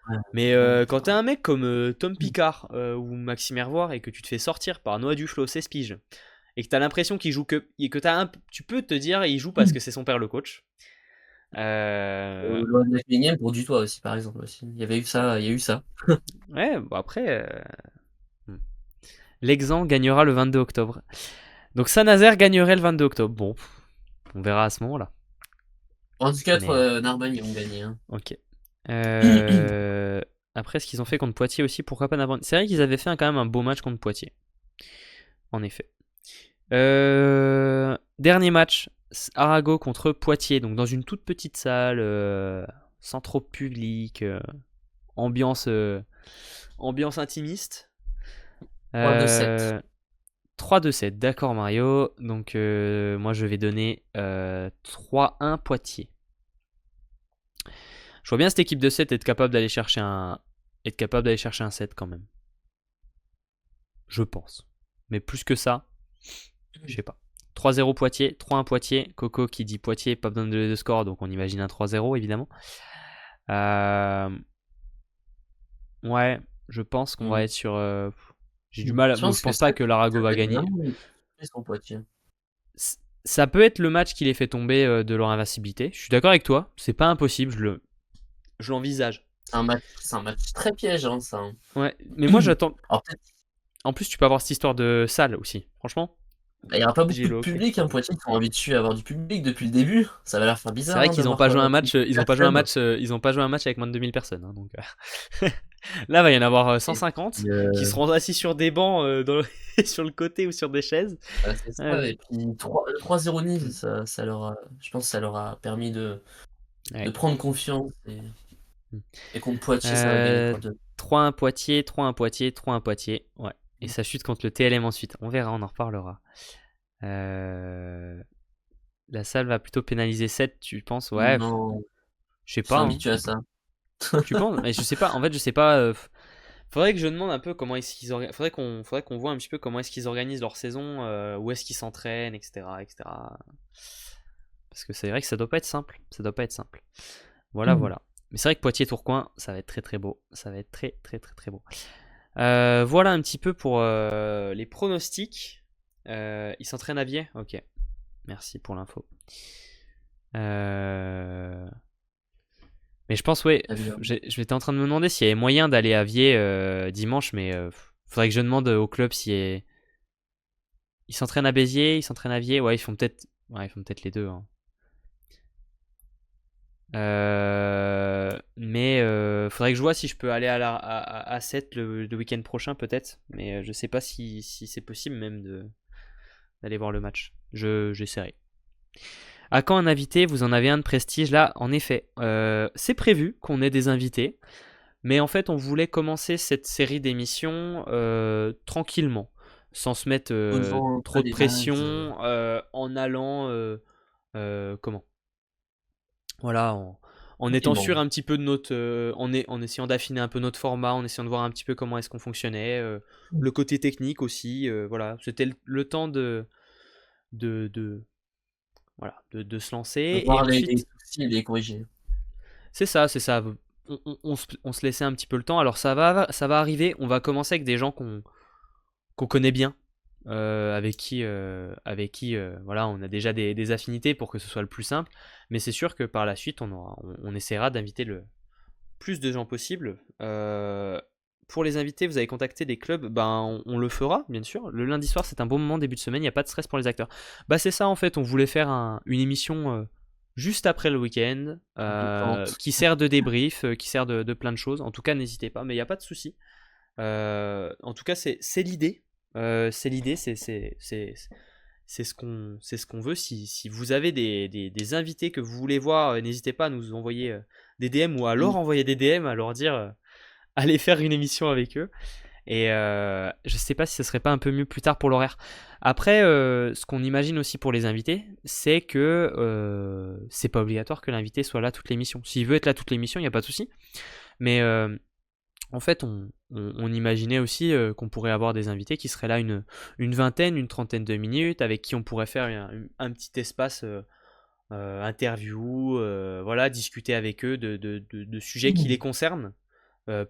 Ouais, Mais ouais, quand t'as ouais. un mec comme Tom Picard ou Maxime Hervoire et que tu te fais sortir par Noah Duflo 16 piges et que t'as l'impression qu'il joue que tu peux te dire il joue parce que c'est son père le coach. Loin de Mechlingen pour du toit aussi, par exemple, aussi. Il y a eu ça. Ouais, bon après, hmm. L'Exan gagnera le 22 octobre. Donc Saint-Nazaire gagnerait le 22 octobre. Bon, on verra à ce moment-là. En tout cas, Mais Narbonne, ils vont gagner, hein. ok. Euh, Après, ce qu'ils ont fait contre Poitiers aussi, pourquoi pas Narbonne. C'est vrai qu'ils avaient fait quand même un beau match contre Poitiers. En effet. Dernier match, Arago contre Poitiers, donc dans une toute petite salle, sans trop de public, ambiance, ambiance intimiste. 3-2-7. 3-2-7, d'accord Mario. Donc moi je vais donner 3-1 Poitiers. Je vois bien cette équipe de 7 être capable d'aller chercher un 7 quand même. Je pense. Mais plus que ça, je sais pas. 3-0 Poitiers, 3-1 Poitiers. Coco qui dit Poitiers, pas besoin de donner de score, donc on imagine un 3-0 évidemment. Ouais, je pense qu'on va être sur. J'ai du mal. Je Bon, je pense que pense pas que ça l'Arago va va être gagner. vraiment une surprise pour Poitiers. Ça peut être le match qui les fait tomber de leur invincibilité. Je suis d'accord avec toi, c'est pas impossible, je l'envisage. C'est un match très piège, hein, ça, hein. Ouais, mais moi j'attends. Alors peut-être En plus, tu peux avoir cette histoire de salle aussi. Franchement, il y aura pas j'ai beaucoup de le ok. public, hein, Poitiers, ils sont habitués à avoir du public depuis le début. Ça va leur faire C'est bizarre, vrai hein, qu'ils ont d'avoir pas joué un match, plus personne. ils ont pas joué un match avec moins de 2000 personnes, hein, donc là, va y en avoir Et 150 puis, qui seront assis sur des bancs sur le côté ou sur des chaises. c'est ça, Ouais. et puis 3-0 Nice, ça leur a je pense que ça leur a permis de Ouais. prendre confiance et contre Poitiers, ça va gagner Euh, 3-2. 3-1 Poitiers, 3-1 Poitiers, 3-1 Poitiers. Ouais. Et ça chute contre le TLM ensuite. On verra, on en reparlera. La salle va plutôt pénaliser 7, tu penses? Ouais, Non, je sais ils sont pas, hein. habitués à ça. Tu penses? Mais je sais pas. En fait, je sais pas. Faudrait que je demande un peu comment est-ce qu'ils faudrait qu'on voit un petit peu comment est-ce qu'ils organisent leur saison, où est-ce qu'ils s'entraînent, etc., etc. Parce que c'est vrai que ça doit pas être simple. Ça doit pas être simple. Voilà, voilà. Mais c'est vrai que Poitiers-Tourcoing, ça va être très très beau. Ça va être très très très très beau. Voilà un petit peu pour les pronostics. Ils s'entraînent à Viers? Ok. Merci pour l'info. Mais je pense, ouais, j'étais en train de me demander s'il y avait moyen d'aller à Viers dimanche, mais faudrait que je demande au club si ils s'entraînent à Béziers, ils s'entraînent à Viers. Ouais, ils font peut-être Ouais, ils font peut-être les deux, hein. Mais faudrait que je vois si je peux aller à 7 le week-end prochain peut-être. Mais je sais pas si c'est possible même d'aller voir le match. J'essaierai. À quand un invité? Vous en avez un de prestige là? En effet, c'est prévu qu'on ait des invités. Mais en fait, on voulait commencer cette série d'émissions tranquillement, sans se mettre Posons trop pas de les bases. pression, en allant, comment? Voilà, en étant sûr Tranquillement. un petit peu de notre, en essayant d'affiner un peu notre format, en essayant de voir un petit peu comment est-ce qu'on fonctionnait, le côté technique aussi, voilà. C'était le temps de, voilà, de se lancer. Et Voir les ensuite, soucis et les corriger. c'est ça, c'est ça. On se laissait un petit peu le temps. Alors ça va arriver. On va commencer avec des gens qu'on connaît bien, avec qui voilà, on a déjà des affinités pour que ce soit le plus simple. Mais c'est sûr que par la suite, on essaiera d'inviter le plus de gens possible. Pour les invités, vous avez contacté des clubs, ben on le fera, bien sûr. Le lundi soir, c'est un bon moment, début de semaine, il n'y a pas de stress pour les acteurs. Bah c'est ça en fait, on voulait faire une émission juste après le week-end, Détente. qui sert de débrief, qui sert de plein de choses. En tout cas, n'hésitez pas, mais il n'y a pas de souci. En tout cas, c'est l'idée. C'est l'idée, c'est ce qu'on veut. Si vous avez des invités que vous voulez voir, n'hésitez pas à nous envoyer des DM ou à leur envoyer des DM, à leur dire allez faire une émission avec eux. Et je sais pas si ce serait pas un peu mieux plus tard pour l'horaire. Après, ce qu'on imagine aussi pour les invités, c'est que c'est pas obligatoire que l'invité soit là toute l'émission. S'il veut être là toute l'émission, il n'y a pas de souci. Mais en fait, on imaginait aussi qu'on pourrait avoir des invités qui seraient là une vingtaine, une trentaine de minutes, avec qui on pourrait faire un petit espace interview, voilà, discuter avec eux de sujets qui les concernent,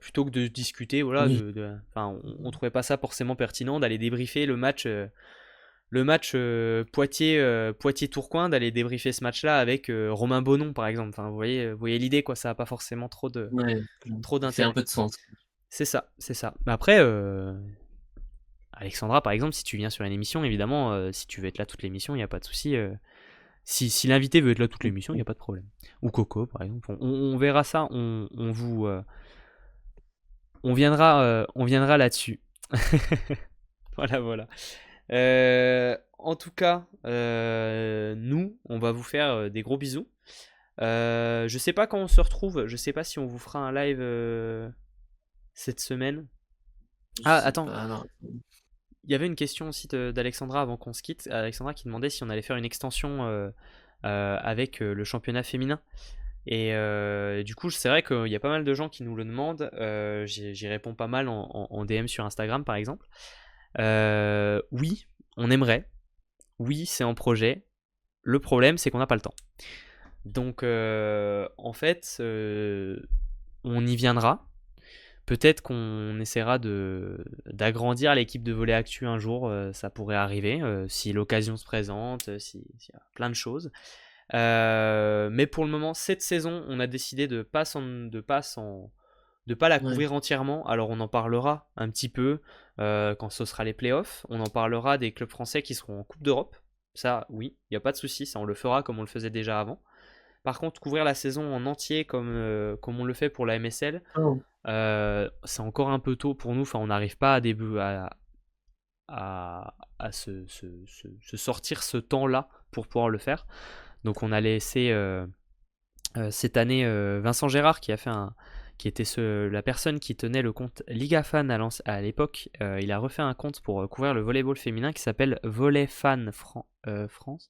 plutôt que de discuter, voilà, Oui. enfin, on trouvait pas ça forcément pertinent d'aller débriefer le match Poitiers-Tourcoing, d'aller débriefer ce match-là avec Romain Bonon, par exemple. Enfin, vous voyez l'idée, quoi, ça n'a pas forcément Ouais, trop ça fait un d'intérêt. peu de sens. C'est ça, c'est ça. Mais après, Alexandra, par exemple, si tu viens sur une émission, évidemment, si tu veux être là toute l'émission, il n'y a pas de souci. Si l'invité veut être là toute l'émission, il n'y a pas de problème. Ou Coco, par exemple. On verra ça, on viendra là-dessus. Voilà, voilà. En tout cas, nous, on va vous faire des gros bisous. Je sais pas quand on se retrouve. Je sais pas si on vous fera un live cette semaine. Je Ah, sais attends. pas, alors. Il y avait une question aussi d'Alexandra avant qu'on se quitte. Alexandra qui demandait si on allait faire une extension avec le championnat féminin. Et du coup, c'est vrai qu'il y a pas mal de gens qui nous le demandent. J'y réponds pas mal en DM sur Instagram, par exemple. Oui, on aimerait. Oui, c'est en projet. Le problème, c'est qu'on n'a pas le temps. Donc, en fait, on y viendra. Peut-être qu'on essaiera d'agrandir l'équipe de volley actu un jour, ça pourrait arriver, si l'occasion se présente, s'il y a plein de choses. Mais pour le moment, cette saison, on a décidé de pas la Ouais. couvrir entièrement. Alors on en parlera un petit peu quand ce sera les playoffs. On en parlera des clubs français qui seront en Coupe d'Europe. Ça, oui, il n'y a pas de souci, ça on le fera comme on le faisait déjà avant. Par contre, couvrir la saison en entier comme on le fait pour la MSL, Oh, c'est encore un peu tôt pour nous. Enfin, on n'arrive pas à se sortir ce temps-là pour pouvoir le faire. Donc on a laissé cette année Vincent Gérard qui était la personne qui tenait le compte Ligafan à l'époque. Il a refait un compte pour couvrir le volleyball féminin qui s'appelle Volleyfan France.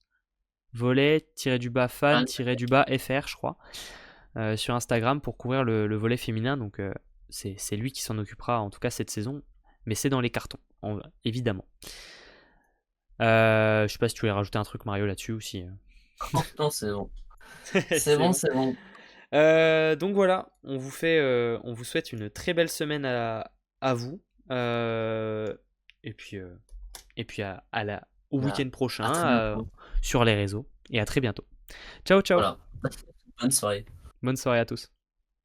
Volley-fan-FR, je crois, sur Instagram pour couvrir le volley féminin. Donc c'est lui qui s'en occupera en tout cas cette saison. Mais c'est dans les cartons, évidemment. Je sais pas si tu voulais rajouter un truc, Mario, là-dessus aussi. non, c'est bon. C'est C'est bon, bon. c'est bon. Donc voilà, on vous souhaite une très belle semaine à vous. Euh, et puis, euh, et puis au Voilà. week-end prochain À très bientôt. sur les réseaux. Et à très bientôt. Ciao, ciao. Voilà. Bonne soirée. Bonne soirée à tous.